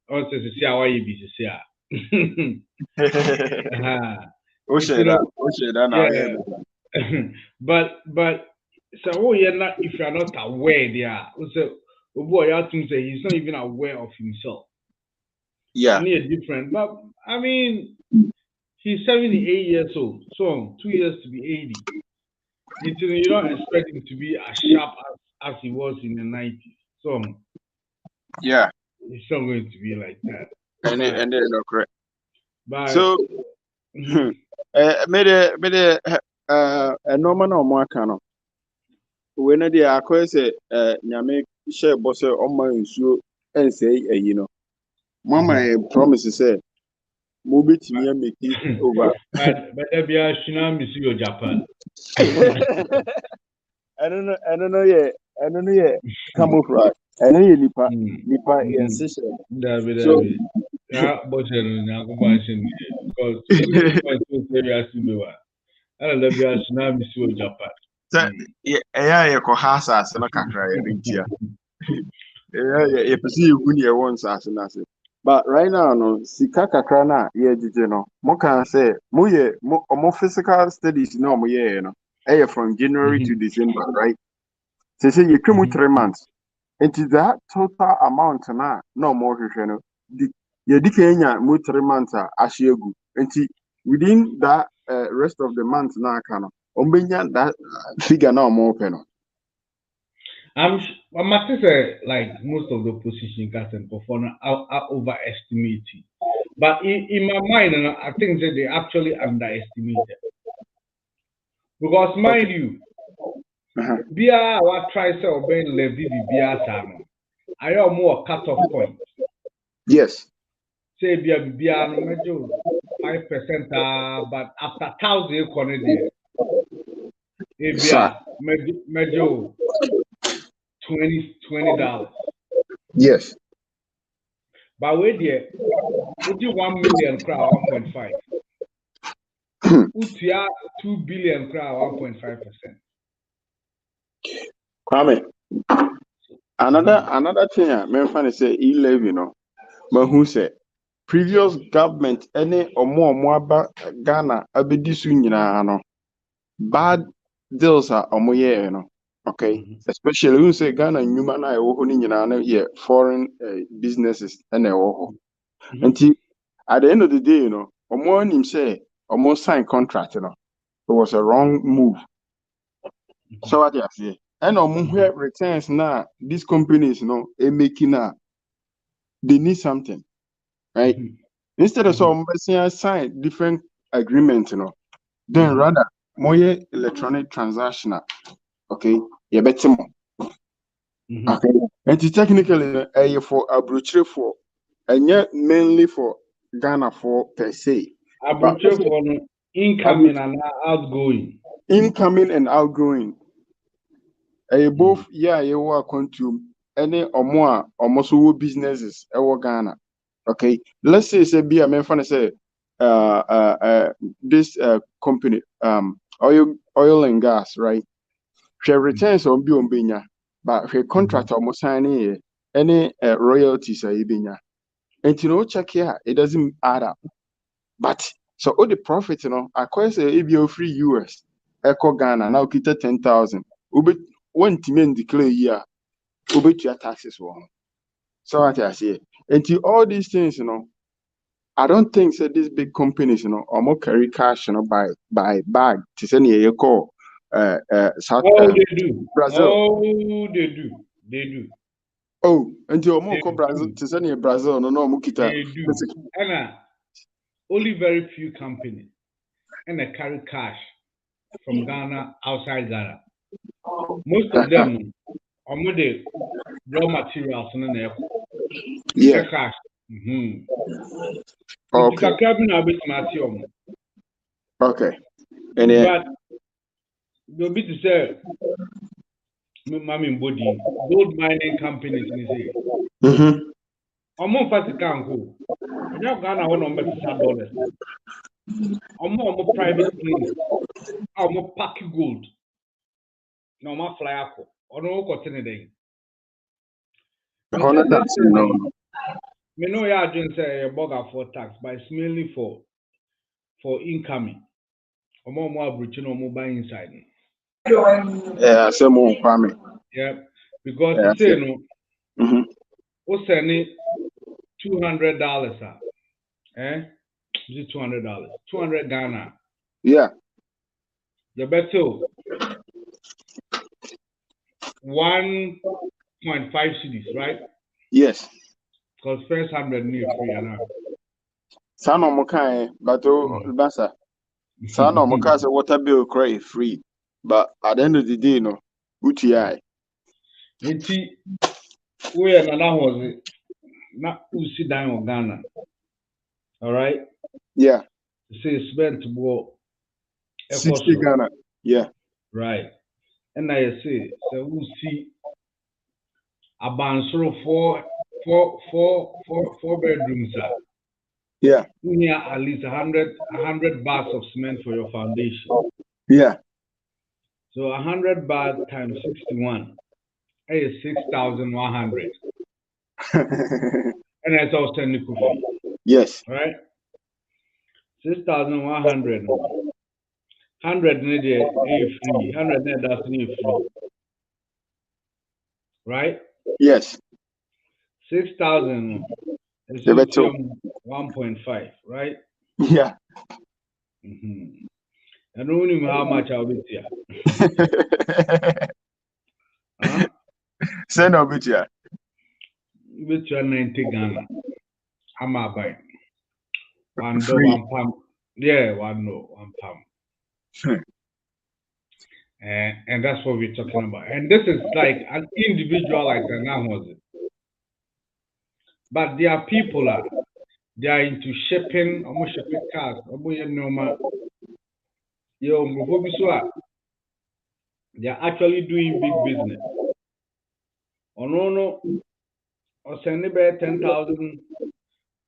Also, to see how you be to see. But so you're not if you're not aware there. So boy, I think say he's not even aware of himself. Yeah. Different. But I mean he's 78 years old, so 2 years to be 80. You don't expect him to be as sharp as he was in the 90s. So yeah, it's not going to be like that. And they're not correct. But so Mede ɛnɔɔma na ɔmo aka no wei no deɛ akɔyɛ sɛ nyame hyɛ bɔ sɛ ɔma nsuo ɛnsɛe ayi no moama yɛ promise sɛ mobɛtumi ameki over But every tsunami see your Japan. ɛno no yɛ camouflage ɛno yɛ nipa yɛn hyehyɛ so David. Yeah, but you know, go back because we are still I don't know if tsunami see your Japan. sɛ ɛyɛ a yɛkɔha asase no kakra yɛrentia yɛpɛ sɛ yɛhu ne yɛwɔ nsase no ase but right now no sika kakra no a yɛgyegye no moka sɛ ɔmo physical studies na ɔmo yɛɛ no ɛyɛ from January to December right sɛ sɛ yɛtwa mu 3 months nti that total amount na ɔmo hwehwɛ no yɛdi kan nya mu 3 months a ahye agu nti within that rest of the month na aka no ɔmo bɛnya that figure na ɔmo pɛ no I'm must say like most of the position can perform are overestimating. But in my mind, I think that they actually underestimated. Because mind you, Bia what try to obey levy the Bia Sano. I am more cut-off point. yes Say Bia no major 5%, but after 1,000 economy there. Bia major $20. yes But wait there, would you 1 million crowd 1.5? Utia 2 billion crowd 1.5%. Kwame, another thing I mention say E11 no but who say previous government any omo aba Ghana abedi so nyinaa no bad deals are omo yɛ no okay especially who say Ghana nyuma na ɛwɔ hɔ ni nyinaa no yɛ foreign businesses ɛna ɛwɔ hɔ nti at the end of the day you know omo anim say omo sign contract no it was a wrong move so what you say and omo returns now these companies you know making they need something right instead of some sign different agreement you know then rather more electronic transactional okay you better more okay and technically for abroad for and yet mainly for Ghana for per se but For incoming and outgoing. Incoming and outgoing both you work contum any or more almost all businesses Ghana okay let's say be a man say this company oil and gas right she returns on binya but her contract almost signing any royalties are binya and you know check here it doesn't add up but so all the profit you know acquire say if you free US eco Ghana now kita 10,000 one team declare year over your taxes one so what I say and all these things you know I don't think that these big companies, you know, or more carry cash, you know, by bag to send you call South they do. Brazil. Oh, they do. They do. Oh, and you more call Brazil to send you Brazil, no, Mukita. They do. And only very few companies and they carry cash from Ghana outside Ghana. Most of them are more the raw materials in the yeah. cash. Okay. Okay. And but they'll be to say, Mammy Body, gold mining companies, I'm more fast can go. And you're Ghana $100. I'm more private planes. I'm more pack gold. No more fly up. Or no cotton day. Me know you didn't say a bugger for tax, but it's mainly for incoming. Or more abridging or more buying inside. Yeah, some more farming. Yeah, because you say no. What's any $200? Eh? Is it $200? 200 Ghana. Yeah. The better 1.5 cities, right? Yes. Because first 100 near free and Sana Mokai, but Bassa. Sana Mokai, water bill cry free. But at the end of the day, no, UTI. Enti we na na was na usi dan o Ghana. All right? Yeah. Say spent bo 60 Ghana. Yeah. Right. And I say so usi abansoro four bedrooms. Yeah. You need at least 100 bars of cement for your foundation. Yeah. So 100 bars times 61 is 6,100. And that's also nickel fee. Yes. Right? 6,100. 100 need a free. 100 need that's free. Right? Yes. 6,000 is 1.5, right? Yeah. I don't know how much I'll be here. Huh? Send a bit here. With your 90 Ghana. I'm a buy. One Free. one pound. Yeah, one pound. And that's what we're talking about. And this is like an individual like an Amazon. But there are people they are into shipping, almost shipping cars, almost normal. They are actually doing big business. Oh no, or send about 10,000.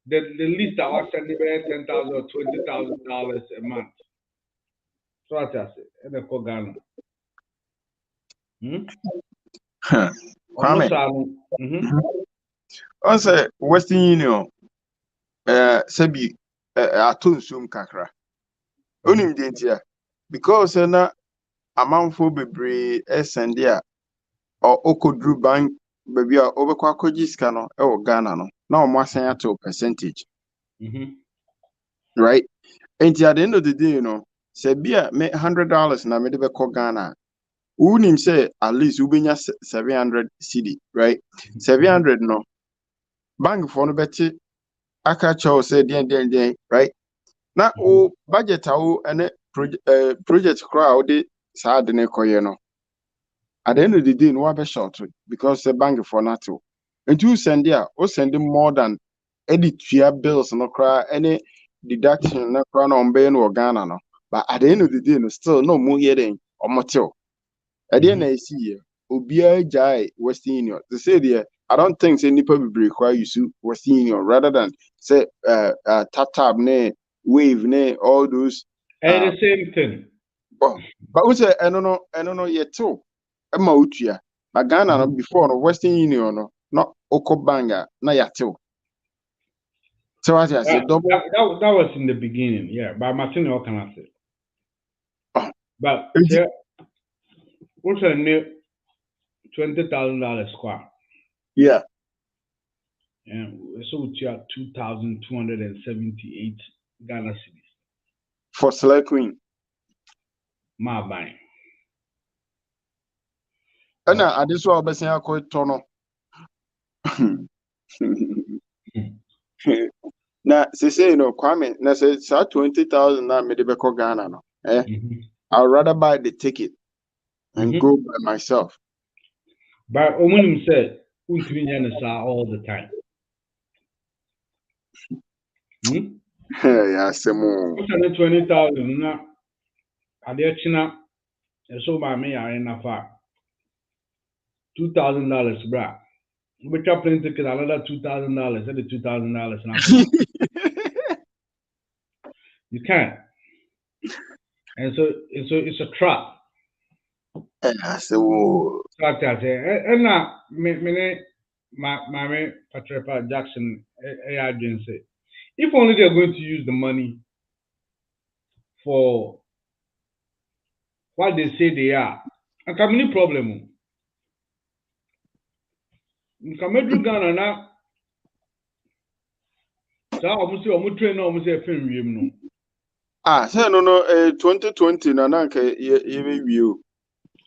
The least I was sending about 10,000 or $20,000 a month. So what I say, and the Ghana. Also, Western Union, Sabi, Atunsum Kakra. Unim Dentia, because na amount for bebre Sandia or Okodru Bank, baby, over Kwakojiscano, or Ghana, no, now more to percentage. Right? And at the end of the day, Sabia make $100 na medebe ko Ghana. Unim say at least ubenya 700 CD, right? 700 no. Bank for no better. Aka chow say den, right? Na o budget and project crowd sad ne koye no. At the end of the day, no be short because the bank for NATO. And you send more than edit bills no cry any deduction no cry on being or Ghana no. But at the end of the day, no still no more hearing or motel. At the end I see Obia Jai Western Union. They say there, I don't think say nipa will require you to Western Union rather than say tap ne wave ne all those. The same thing. But we say I don't know yet too. Emma Utia. But Ghana before no Western Union no not Okobanga na yato. So as I said, double. That was in the beginning, yeah. But Martin, what can I say? But what's a new $20,000 square? Yeah. And so we are 2,278 Ghana cedis for Select Queen. My buying. And I just want to say I call it Tono. Now, say Kwame, na say 20,000 na me de beko Ghana no. I'd rather buy the ticket and go by myself. But Omunim said, all the time. Yeah, some more. 20,000 na ade china so ba me ya na fa $2,000 bra. We try plane ticket another $2,000 and the $2,000 now. You can't. And so it's a trap. So and now my Patricia Jackson agency. If only they're going to use the money for what they say they are, and come any problem. Come to Ghana now. So almost train almost a film no. Say no 2020 na nanka ye view.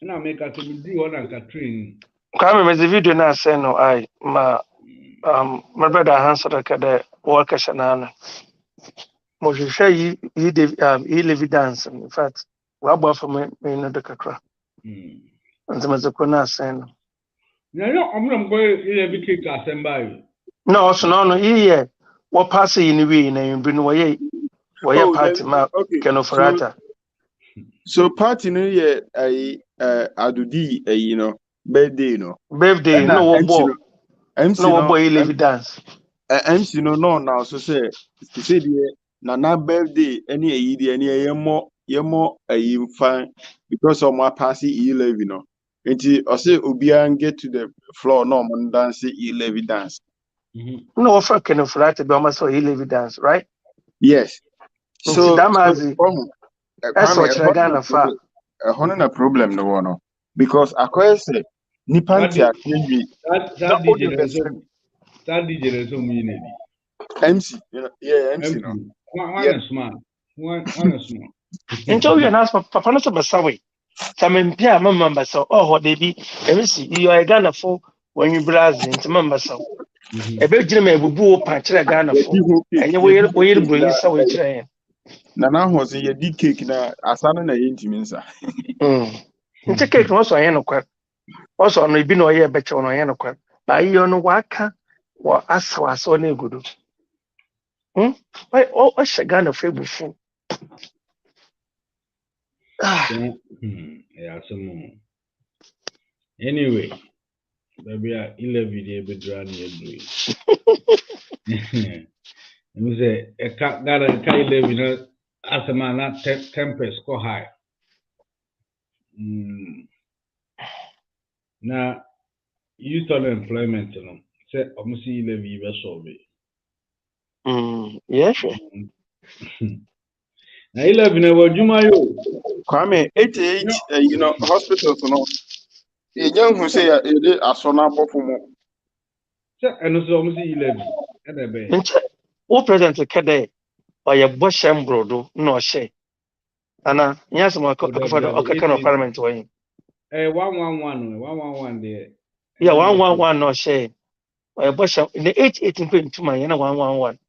Na make us do one and train. Kwame me the video na say no I my brother answer the workers and Moshe yi Levi dance. In fact, wabo for me no de kakra. Nzemazeko sen. No, I'm not going to be kicked as somebody. No, so no here. What pass in we na you bring way party ma okay. Kenoforata. So party no yeah adudi you know birthday no. Birthday And no MC no MC no boy Levi dance. MC no now so say the na birthday any ayi de any yemo ayi fine because of my passing 11 no. Nti I say obian get to the floor no man dance 11 dance. No for Kenoforata be almost so Levi dance, right? Yes. So So Damazi that's what you're gonna fa. a problem no one because akwai say nipanti akwenwi That DJ is so mean. MC you know yeah MC no MP. One yeah is smart. One is smart. Until we announce papa no to Basawe. Samempia mama so oh they be MC you are Ghana for when you Brazil into mama so. Ebe gyina ma ebubu pa kire Ghana yeah di for. whole cake Enye yeah di whole we cake bro yi sawe kire yen. na ho say yeah di cake na asana na yintimi nsa Nti cake no so yen no kwa. Also no ibi no ye be che no yen no kwa. Ba yi no waka wa asawaso na egudu. Why oh Ghana for ebufu. Yeah, some anyway, baby, 11 years be drawing your You say a cat got a Kai 11 as a man not tempest go high. Now, you told employment, you know, say, I'm see 11 years old. Yeah sure. Now, 11 years Juma yo. Kwame 88 you know hospitals no yeah young who say e asona bofo mo Say, and also, I'm see 11. And a bear. Nti wo president kede oye bosham brodo no she. Ana nyasa mo akofado okaka no parliament wen. 111 there. Yeah 111 no she. Oye bosham the 88 point to my na 111.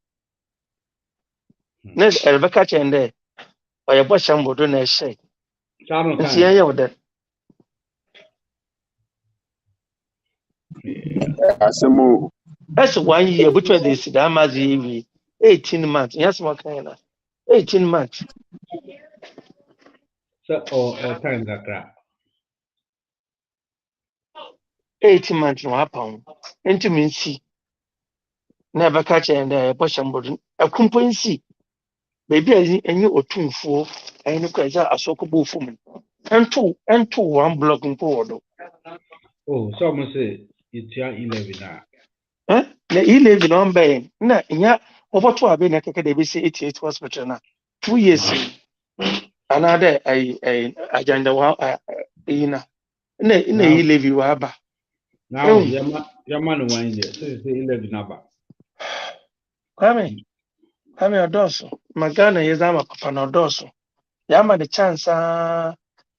Nes Rebecca chende oye bosham brodo na she. Chano Nti ye wo de. asemo That's 1 year between this Damazi 18 months. Yes mo kan na. 18 months. So, or time that crap. 18 months no happen. Nti me nsi. Na Rebecca chende bosham brodo. Akumpo nsi. Baby enyi otumfuo ɛne kwa ɛsɛ asɔkɔbɔ fom ɛnto one block mpo wɔ do Oh, so I'm say it's 11 now. na eleven na ɔmbɛn na nya wɔbɔto abe na kɛkɛ de ebesi 88 hospital na 2 years anaadɛ agenda wa eyi na na 11 wɔ aba Now, your man 1 year. So it's 11 number. kwame ɔdɔɔso magana yɛ zama papa na ɔdɔɔso yɛama ne chance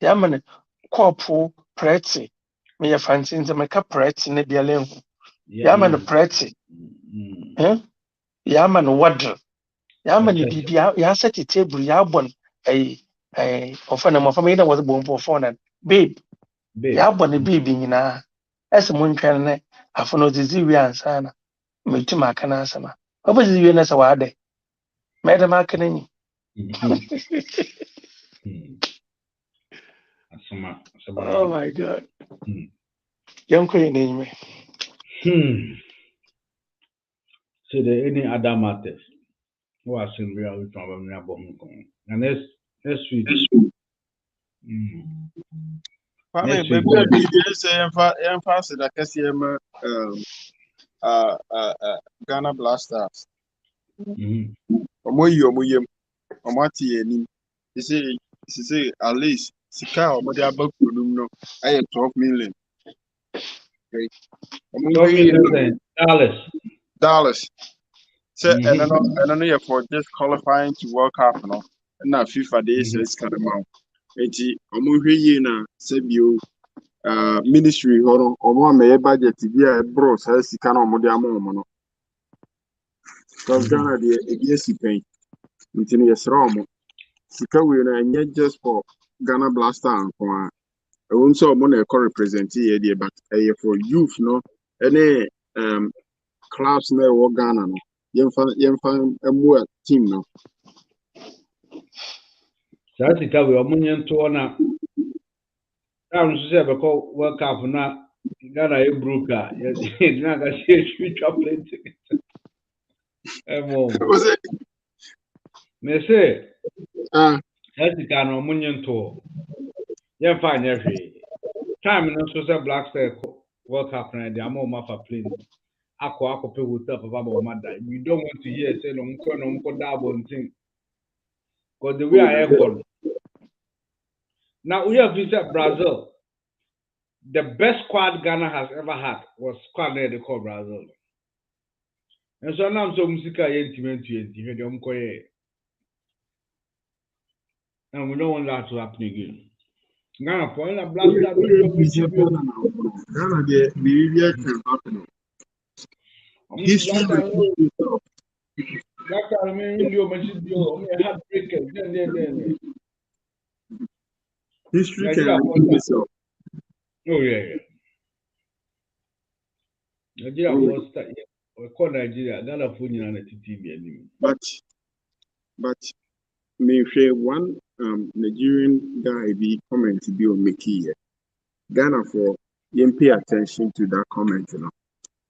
yɛama ne kɔɔpo prɛte meyɛ fanti nti meka prɛte ne biala nhu yɛama no prɛte yɛama no water yɛama no biribi yɛasɛte table yɛabɔ no ɔfa no mmɔfra meyɛ na wɔde bɔ mpo ɔfɔ no babe yɛabɔ no babe nyinaa ɛsɛ mo ntwɛn ne afo no ɔdzidzi wie ansa na metum aka no asɛm a ɔbɛdzidzi wie no sɛ wɔadɛ mɛdɛ ma aka no nyi oh my god yɛnkɔ yɛ n'enyime So there any other matters? Who are saying we are from and next week. Kwame baby say emfa se da kase ma Ghana Blasters omo yem omo ati ani say at least sika omo de abaku num no aye 12 million okay dollars so and no yeah for just qualifying to World Cup no na FIFA dey say it's kind of amount enti omo hwe yi na sebio ministry horo omo ameye budget bi a bro sa sika na omo de ama omo no because Ghana dey e dey sipen Nti no yɛsrɛ mo. Sika wei no ɛnyɛ just for Ghana Blaster nko a. Ɛwɔ nso ɔmo na ɛkɔ represent yɛ deɛ but ɛyɛ for youth no ɛne clubs na ɛwɔ Ghana no. Yɛmfa ɛmmoa team no. Saa sika wei ɔmo nye ntoɔ na I'm so because World Cup na Ghana yɛ broke a yɛgyina ka se etwa plane ticket. Me say saa sika no ɔmo nye ntoɔ. Yɛmfa nyɛ hwee. Time no so sɛ Black Star World Cup na de ama ɔmo afa plane. Akɔ pay hotel papa ba ɔmo da. We don't want to hear say no ɔmo da abɔnten. Because the way I echo. Now we have visited Brazil. The best squad Ghana has ever had was squad there they call Brazil. And so now so musica yenti. And we don't want that to happen again. Ghana for a black Ghana the behavior can happen. History Black time India heartbreaker. History can repeat itself. Oh yeah. Nigeria was we call Nigeria Ghana for you na TV. But me share one Nigerian guy be comment to be on Mickey here. Ghana for you pay attention to that comment, you know.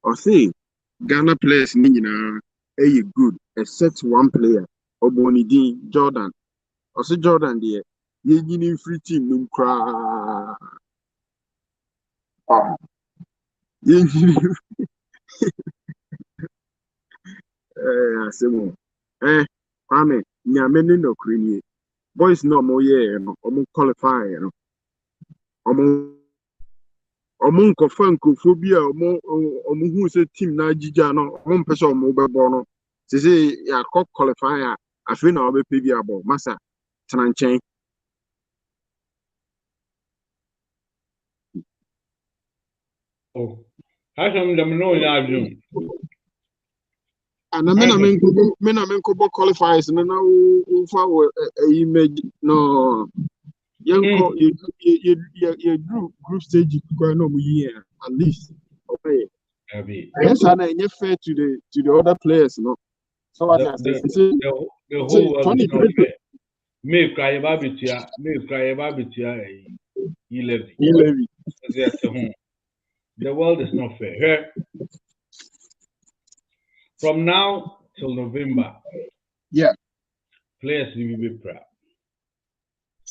Or say Ghana players nina good except one player Obonidi Jordan. Or say Jordan there you free team num cry. Asemo Kwame nyame no krenye boys no mo ye no omo qualify no omo nkofa nkofo bi a omo hu se team na agija no omo mpese omo bebo no se ya qualify a afi na obepe bi abo masa tena nchen. Oh, how come them know ya do? And men qualifiers no na wo fa image no yanko you group stage no mu year at least okay yes and you fair to the other players no so what I say the whole world is not fair. Me cry babitia 11 the world is not fair. Here, from now till November, players will be proud.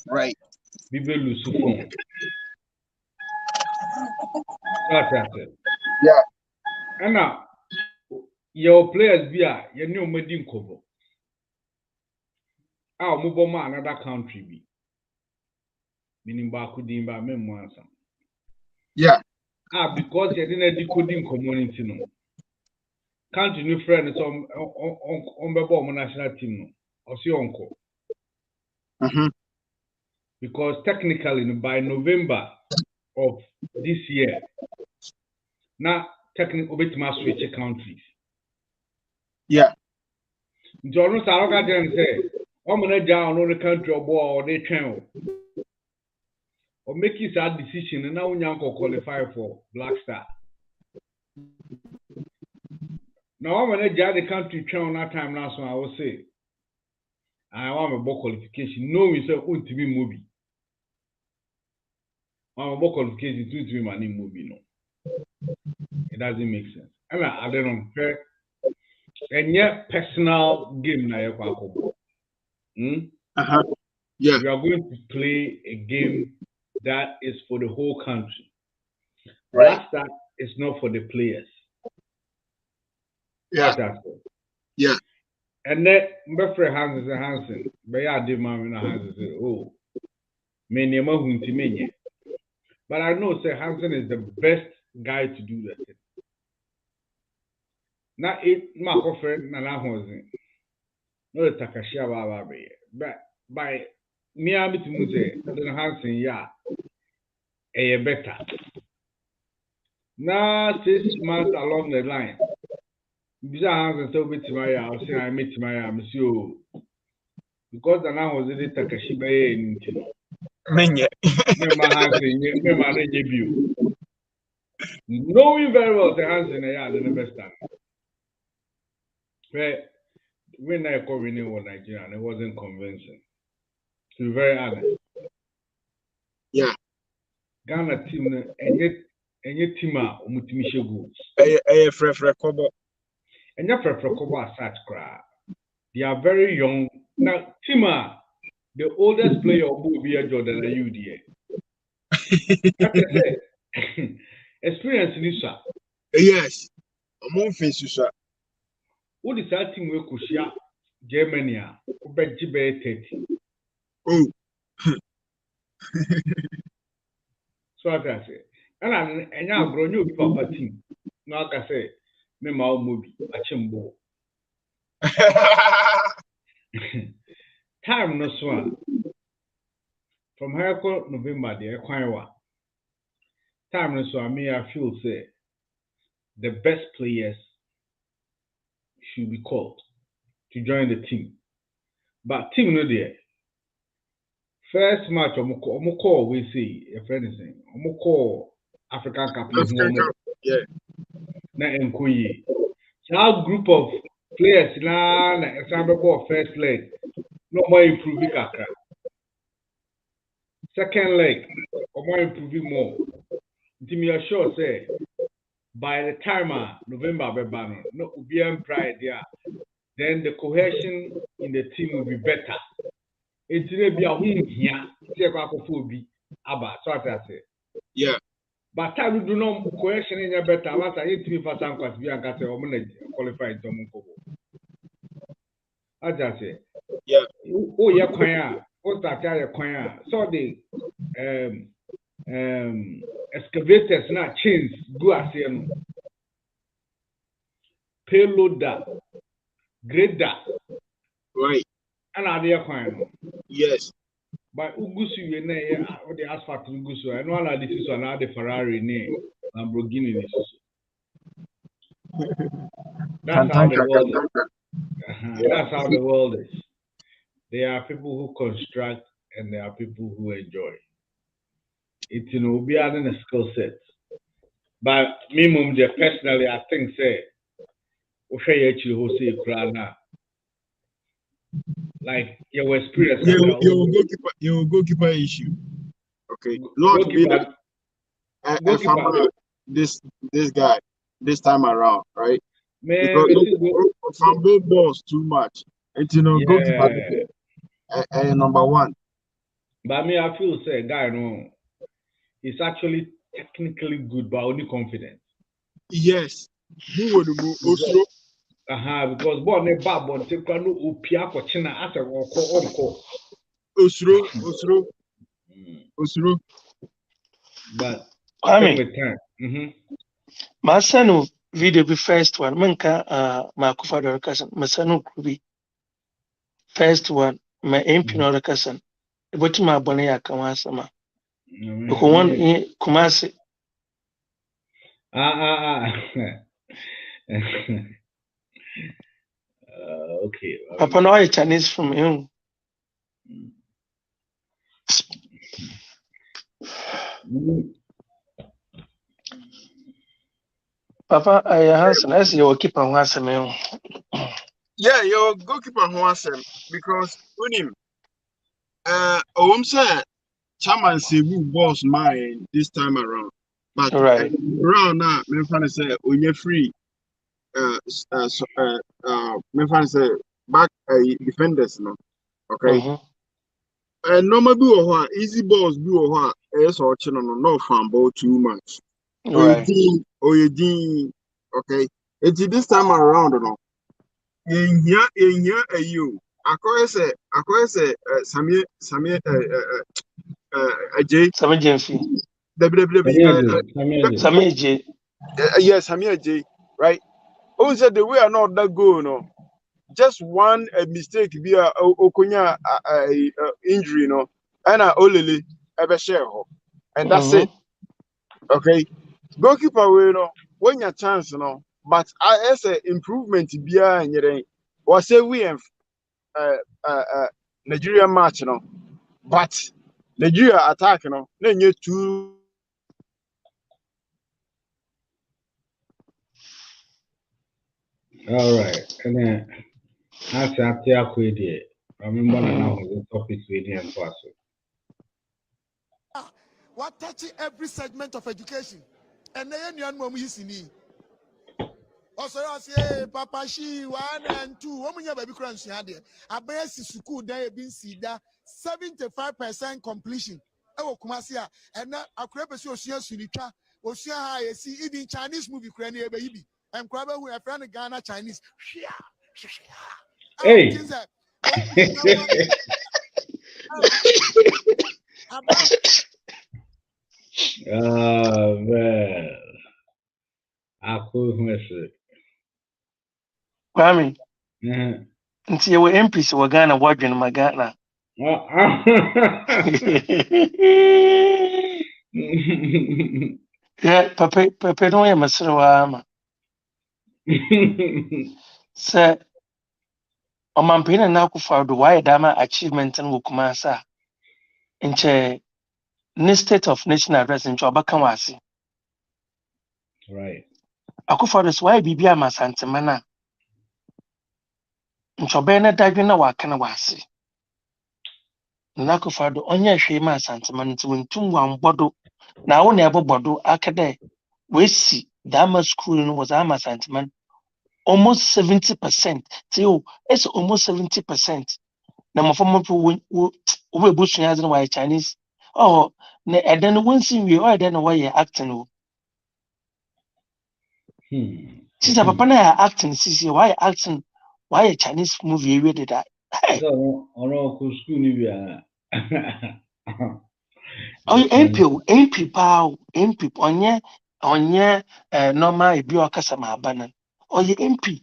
Right. We will lose phone. That's it. Yeah. And now, your players be you know Medin Kobo. I'll move on another country be. Meaning Bakudimba Memoansa. Yeah. Because you didn't decoding community no. Country new friend is on the national team no. Or see uncle. Because technically by November of this year, now technically bit must switch countries. Yeah. John Saroka can say, I'm gonna down on the country or they channel. Or make his sad decision and now Yanko qualify for Black Star. Now I'm gonna join the country channel that time last one I will say. I want a book qualification. No, we say to be movie. I'm a book qualification to be my name movie. No, it doesn't make sense. And I don't know. And yet, personal game na Yeah. We are going to play a game that is for the whole country. Right. Black Star is not for the players. Yeah. Yeah. And then Mbetre Hansen, Beya de Mamina Hansen said, oh, many hunti. But I know say Hansen is the best guy to do that. Now it my friend Nana Hansen. No the Takashia Baba. But by me I meet Muse, Hansen, yeah, a better. Now 6 months along the line. Bisa Hansen so bit my house, I meet my monsieur. because the now was the Takashi Bay in Menye. Member Hansen, member debut. Knowing very well the Hansen and the never stand. Where when I called winning was Nigeria and it wasn't convincing. To be very honest. Yeah. Ghana team and yet team are Mutimisha goals. Free Kobo. And your Kobo as such cry. They are very young. Now, Tima, the oldest player will be a Jordan and UDA. Like I said, experience in this. Yes. I'm on face, sir. What is that team we could share Germany? Bet Jibe 30. Oh. So I say, and I'm grown you papa team. Now, like I say, me mau movie, a chimbo. Time no swan. From here November, the Equine. Time no swan, me I feel say the best players should be called to join the team. But team no there. First match, I'm call we see if anything. I'm call African Cup. Yeah. Na enkoyi. So group of players na example first leg. No more improving kakra. Second leg, more improving more. Team are sure say by the time November be no ubian pride there. Then the cohesion in the team will be better. It's be a here. See Abba, so I say. Yeah. But time do no cohesion in your better. Once I hit me for some class, we are going to qualify to Munko. I just say, Yeah. oh, yeah, choir, what's that? Choir, so the excavators not chains go as you payloader, grader, Right. and other choir. Yes. But Ugusu, you know, the asphalt Ugusu, and one of this is another Ferrari name, Lamborghini. That's how the world is. That's how the world is. There are people who construct and there are people who enjoy. It's we are in a skill set. But me, mum, personally, I think say, like your experience, Your goalkeeper issue. Okay. Not be that this guy this time around, right? Man, Because from both balls too much. And goalkeeper number one. But me, I feel say guy no, he's actually technically good, but only confident. Yes. Who would move Oslo? Because born a bad one, take no upia for China as a uncle. Oslo. But I mean, with time. my son video be first one. Manka my kufador cousin. My son be first one. My MP no cousin. But my bonnet ya kama sama. Because one in Kumasi. Okay. Papa no I Chinese from him. Papa, I answer. I see you keep on answering. Yeah, your goalkeeper who answer because when him say Chairman Sebu boss mine this time around. But Right. around now, me fan say onye free me fan say back defenders no. Okay. Normal be easy balls be so no fan ball too much. Right. Oyedin, okay. It's this time around no. In here you. Akoye say Samir Ajay. Sammy Jenfi. Sammy J. Yes, Samir Ajay, right? Who said the way are not that good, no? Just one mistake be a Okunya injury, no? And Olele ever share, and that's it. Okay, goalkeeper, we no when your chance, no. But I say improvement be a was say we Nigeria match no, but Nigeria attack no, na nye two. All right. And then after I quit it, I remember now the topic with him for us. What touching every segment of education. And then you know me see. Also, I say, Papa, she 1 and 2. Woman, you baby crunch, yeah, dear. I bet school there been see that 75% completion. Oh, Kumasia, and now I create a social sunita, or see how I see eating Chinese movie, cranny, baby. And Crabber, who have friend Ghana Chinese. Hey! Man. I could miss it. Kwame, Yeah. nti yewe MPs wa Ghana wadwen ma Ghana. Yeah, Papa no ye masere wa ma. Se omampene na akufa do why dama achievement no Kumasa. Nche ne state of national address nche obaka wase. Right. Akufa do why bibia masantema nche obe na dadwe na wakana wase. Na akufa do onye hwe ma asantema nti wontum wambodo na wo na ebobodo akade we see dama school no was ama santema almost 70%. So it's almost 70%. Na mafama people we bush as in why Chinese. Oh, and then once in we or then why you acting. Since papa na acting, see why acting, why a Chinese movie we did that. Hey, So, on school, Nibia. oh, MP pow, MP onye normal ebi okasama abanan. Oh, ye MP.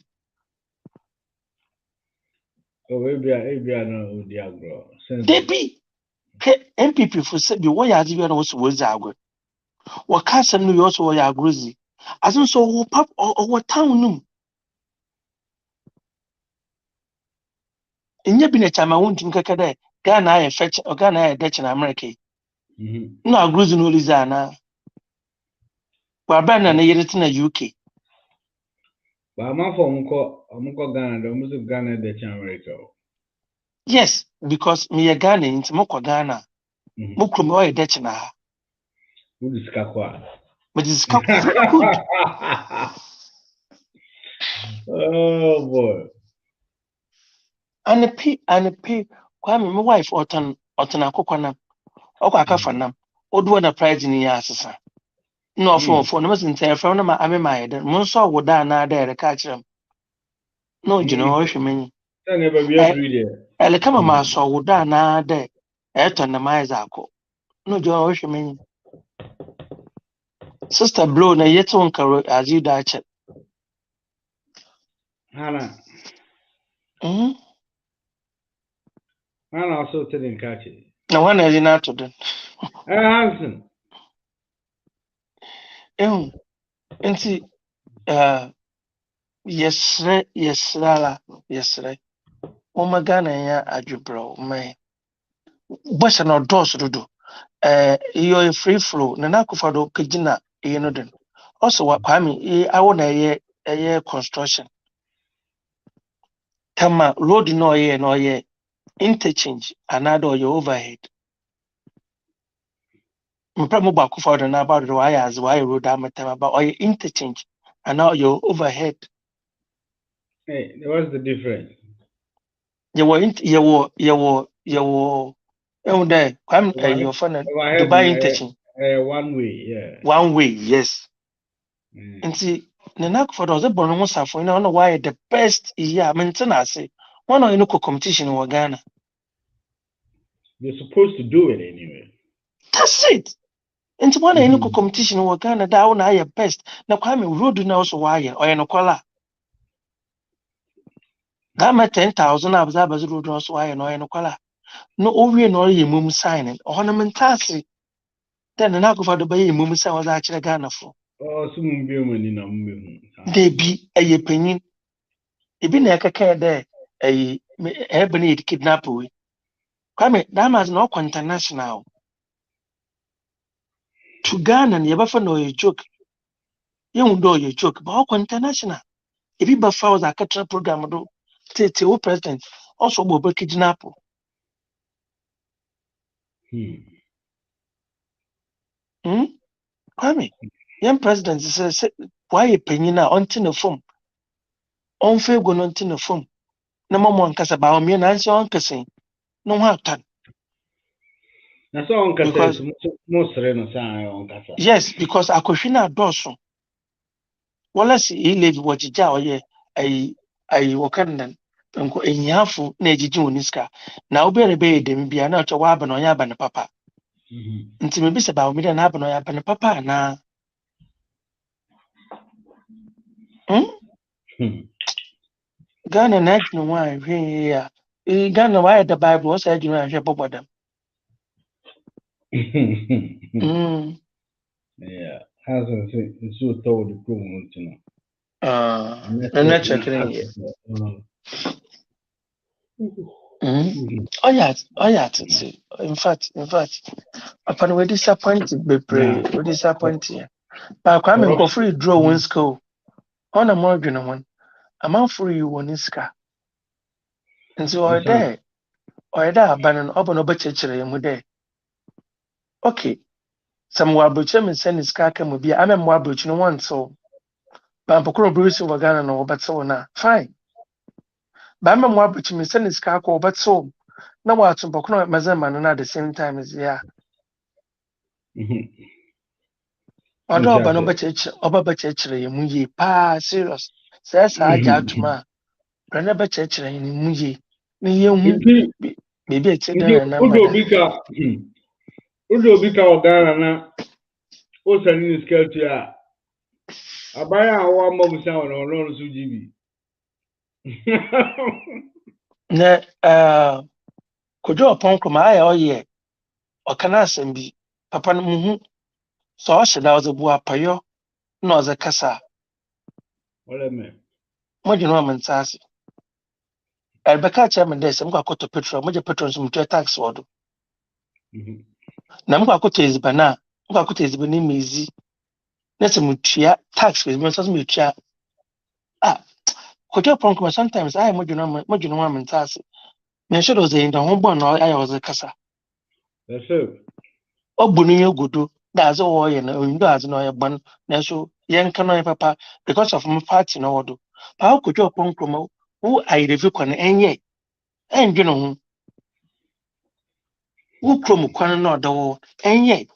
Oh, maybe I know the agro. They be MPP for say be what you have also was agro. Wakasa no you also ya agrozi. As in so wo pap or town num. Inye bi na chama wontum keke de Ghana aye fetch or Ghana aye Dutch in America. No agrozi no liza na. Wa ba na yere na UK. But I'm not from Ghana, the music Ghana, the America. Yes, because me ye Ghana into moko Ghana. Mokro me aye Dutch na. Who is Kakwa? But this is very good. Oh boy. And the pay Kwame my wife otan akokwa na. Okwa akafa nam. Odu na pride ni ya asesa. No for no mas ntia from na ma ame ma yede. Mo so woda na da ere ka kirem. No gino o hwemen. I never be every day. Ele kama ma so woda na da eto na ma iza akọ. No gino o hwemen. Sister Blow na yeto nkaro azi da ache. Hannah. Mhm. Hannah also telling catch it. Na wana ezi na to den. Hansen. Nti yesrala. Oma Ghana ya adwubro mai. Bosha no dos dodo. You're a free flow. Na kufa do kejina no den. Also what Kwame I na ye construction. Kama road no ye interchange another your overhead. Mpra mo ba kufa do na about the wires why road amatem about or interchange and now your overhead. Hey, what's the difference? You were there Kwame your phone Dubai interchange. One way, yeah. One way, yes. Nti na for those born mo safo na no why the best year maintenance one of no competition in Ghana. You're supposed to do it anyway. That's it. Nti one of no competition in Ghana that one na best. Na Kwame road na also why or no kwala. Gama 10,000 abza road also why no kwala. No owie no ye mum sign ornamentasi. Then na go for the bay mum sign was actually Ghana for. Oh, some be money na mum. They be a penny. Ebi na ekeke there ebony kidnap we. Kwame, that man's not international. To Ghana, and you ever know a joke. You know your joke, but international. If you buffer was a cultural program, do Tete president also will break kidnapper. Kwame, young president says, why a penny now until the form? On fair go until the form. No more one cast about me and answer on cussing. No hard time. Na so on Because kasa most reno say on kasa. yes, because I question our dorsum. Wallace he live what Jija or ye I wakandan. Nko enyafu na ejiji oniska na obere be dem bia na ocho wa aba no ya aba ne papa nti me bi se ba o mi na aba no ya aba ne papa na Ghana na adwene ho ahwe ya Ghana wa the Bible o say adwene ahwe bobodam Yeah, has so told the program to know. I'm not checking here. Oh yeah, in fact, upon we disappointed, be pray, we disappointed. But Kwame go free draw one school. On a more than one, a man free you one iska. And so or there, abandon open over church and there. Okay, some wabuchem and send his car can be. I'm a wabuch no one so. But Pokro Bruce over Ghana no, but so na fine. But I'm a wabuch and send his car call, but so. No what some Pokro Mazama at the same time as yeah. Although ọba bɛkyerɛkyerɛ yɛn mu yie paa serious sɛ saa agya atoma a brɛ na bɛkyerɛkyerɛ yɛn mu yie na yɛhu biribi a ɛte dɛn na nama Udo bika Ghana na o sani ni skeleton a abaya a wa mo busa wona ono so gibi na kodwo ɔpɔn kɔma ayɛ ɔyɛ ɔkana asɛm bi papa no muhu sɛ ɔhyɛ da ɔdze bu apayɔ na ɔdze kasa wala me modwene wɔ me nsa ase ɛrebɛka kyerɛ me dɛ sɛ mokɔ akɔtɔ petrol mogye petrol nso mutua tax wɔ do na mokɔ akɔtɔ edziban a mokɔ akɔtɔ edziban ne mezi na sɛ mutua tax wɔ edziban nso mutua kodwo ɔpɔn kɔma sometimes ayɛ modwene wɔ me nsa ase menhwɛ dɛ ɔdze yɛn ho bɔ na ayɛ ɔdze kasa that's it ɔbɔ no yɛ godo da adze wɔyɛ na onyim dɛ adze no ɔyɛ bɔn nanso yɛnka no ɔyɛ papa because of my party na ɔwɔ do paa kodwo ɔpɔn kɔma wo ayerɛfi kwan ɛnyɛ ɛndwene ho wo kurom kwan na ɔda wɔ ɛnyɛ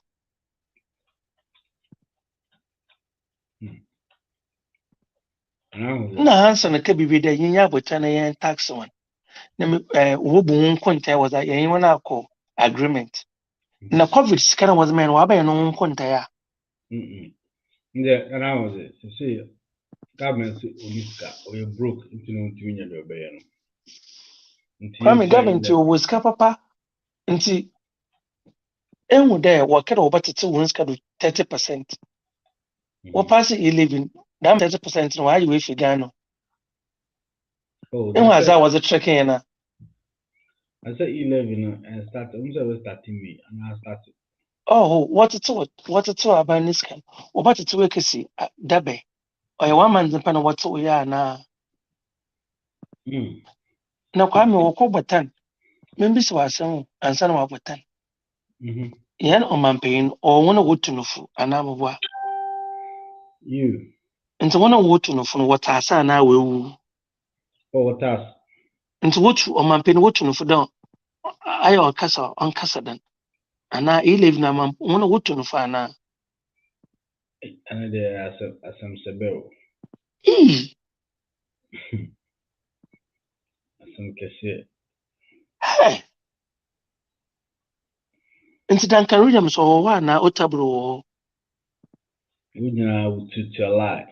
na hansa na ka bibi dɛ yɛnyɛ abɔta na yɛn tax one na wo bu ho nkontaa wɔ dza yɛn wɔn akɔ agreement na covid sika na wɔdze mɛn wabɛyɛ no ho nkontaa a nde ana was it see government oniska or you broke into no ntumi nya obeye no Kwame government o wo sika papa nti enwu dɛ wɔkɛdɛ wɔbɛtete wɔn sika do 30%. Wɔpaase 11 dam 30% no wɔayɛ wɔ efi Ghana. Enwu adze a wɔdze trɛke yɛn na. I said 11 and start we starting me and I started. Oh, wɔtete aban ne sika. Wɔbɛtete wɔ kesi dabe. Ɔyɛ 1 month mpa na wɔte wɔ yɛ ana. Na Kwame wɔkɔ bɔtan. Membisi wɔ asɛm ansa na wɔabɔtan. Yɛn ɔmampanyin ɔwɔ na wotu no fu anaa mboa. You. Nti wɔn a wotu no fu no wɔtaase anaa wɔawu. Wɔtaase. Nti wotu ɔmampanyin wotu no fu dɛ ayɛ ɔnkasa dan. Anaa 11 na wɔn a wotu no fu anaa. Ana de asɛm sɛbɛw. Asɛm kɛseɛ. Nti Duncan Williams ɔwɔ hɔ anaa Otabro wɔ hɔ. Wogyina wotutu alai.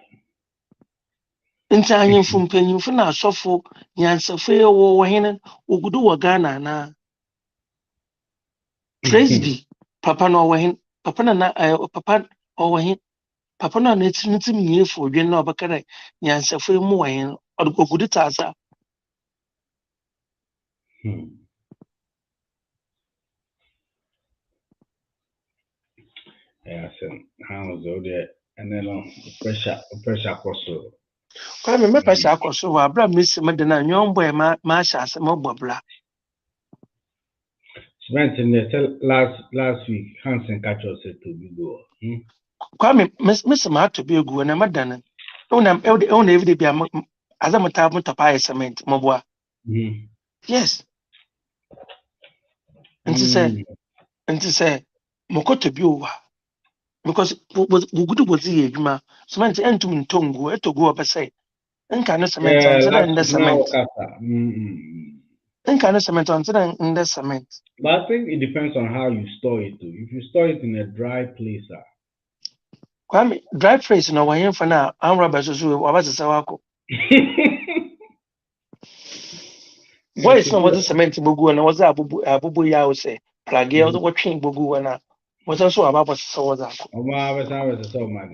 Nti anyimfo mpanyimfo na asɔfo nyansafo yi wɔ hene ogudu wɔ Ghana anaa. Presby papa na ɔwɔ hene papa na papa ɔwɔ hene papa na n'etim nyefo odwen na ɔbɛka dɛ nyansafo yi mu wɔ hene ogudu taasa. Yeah, I said, how was all there? And then pressure course. Kwa me pressure akoso wa bra miss me de na nyon boy ma sha ase mo bobla. Mentioned last week, Hansen catch us to be go. Kwa me miss ma to be egu na madana. Una every day be azam ta mo tapa cement mo boa. Yes. Nti say mo ko to be over. Because we good was the adwuma. Cement entum ntongo etogo obese. Nka no cement on Yeah, say last in the week now cement. Okata. Nka no cement on say in the cement. But I think it depends on how you store it too. If you store it in a dry place, Kwa me dry place no wa yemfa na anra ba so wa ba se wako. Boys no was cement bogu na was abubu ya wo say plage ya wo twin bogu na was so about so was ako. was so mad.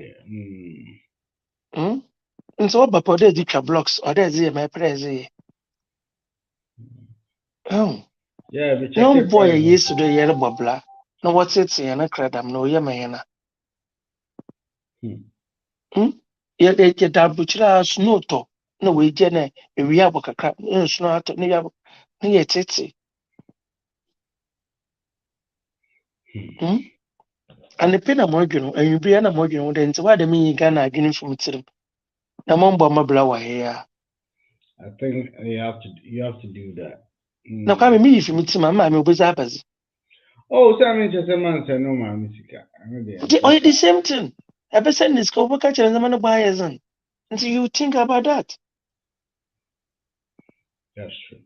Nso ba po dey twa blocks or dey say my press. Oh. Yeah, we check No it boy price. yesterday yer bobla. No what's it say na credam no ye me na. Ye dey get da buchira snow to. No we je na ewi abo kakra. Snow ato ne ya ne ye tete. And the pin I'm working and you be an working with then so why the me Ghana getting from it. Na mombo mabla wa here. I think you have to do that. Na kwa me if me team ma me obeza abazi. Oh, so I mean just a man say no man music. The same thing. Ebe send this ko boka chere na man buy zen. Until you think about that. That's true.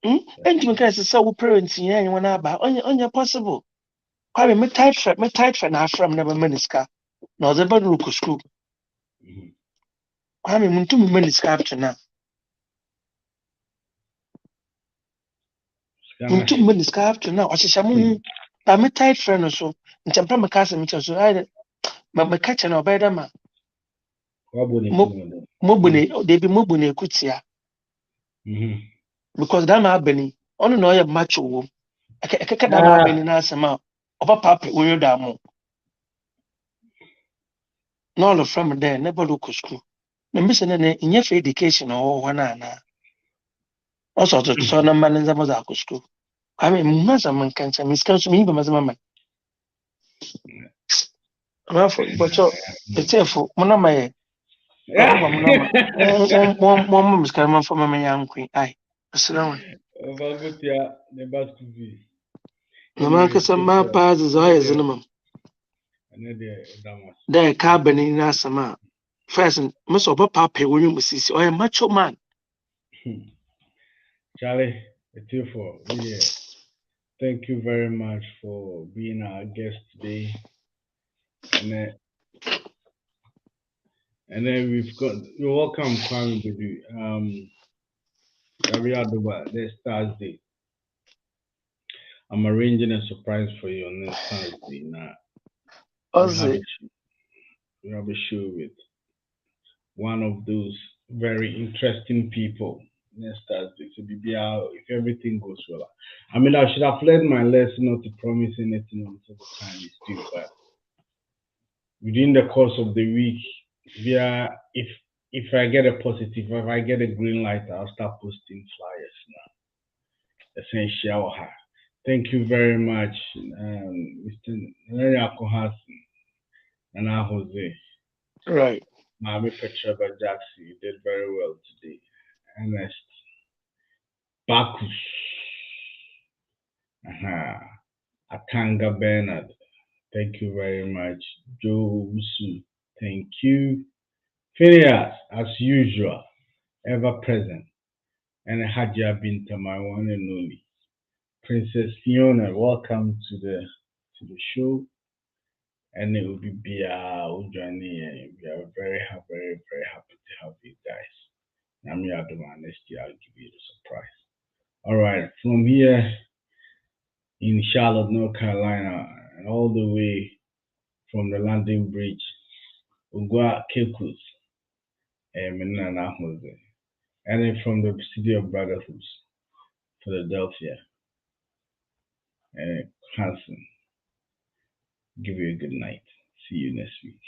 And you can say wo parents here and wanna ba onye possible. Kwa me tight friend na from never meniska. Na oze ba no school. Kwa me muntu me meniska up to now. Muntu me meniska up to now. Ohihia mu ba me tight friend no so. Ntempa me kasa me so I me catch na obeda ma. Mobune they be mobune kutia. Because that ma beni ono no ye macho wo. Ekeka da ma beni na asema oba papa wo yoda mo. No all from there never look school. Na mbese na inye for education or wana na. Also to so na man nza maza ku school. I mean maza man kancha miskan so mi ba maza mama. Rafo bocho etefo mona maye. Mama mama miskan man for mama yankwi. Ai. Assalamu. About good yeah, the bad could be. Na man kasa ma pa za ya zinama. There carbon in asama. First, most of papa when you see or a macho man. Charlie, it's you for yeah. Thank you very much for being our guest today. And then we've got you're welcome, Kwame Baby. This Thursday. I'm arranging a surprise for you on this Thursday. Now we have a show with one of those very interesting people next Thursday. So if everything goes well. I mean I should have learned my lesson not to promise anything until the time is due, but within the course of the week, if I get a positive, if I get a green light, I'll start posting flyers now. Essential. Thank you very much, Mr. Neriako Hassan and Jose. Right. Mami Petrova Jackson, you did very well today. Ernest Bakus. Akanga Bernard. Thank you very much. Joe Usu. Thank you. Phineas, as usual, ever present. And Hadia Binta, my one and only. Princess Fiona, welcome to the show. And it will be Bia Ujani. We are very happy, very, very happy to have you guys. Nami Adoma, next year I'll give you the surprise. All right, from here in Charlotte, North Carolina, and all the way from the London Bridge, Ugwa Kekus, and Menana Jose. And then from the City of Brotherhood, Philadelphia, and Hanson. Give you a good night. See you next week.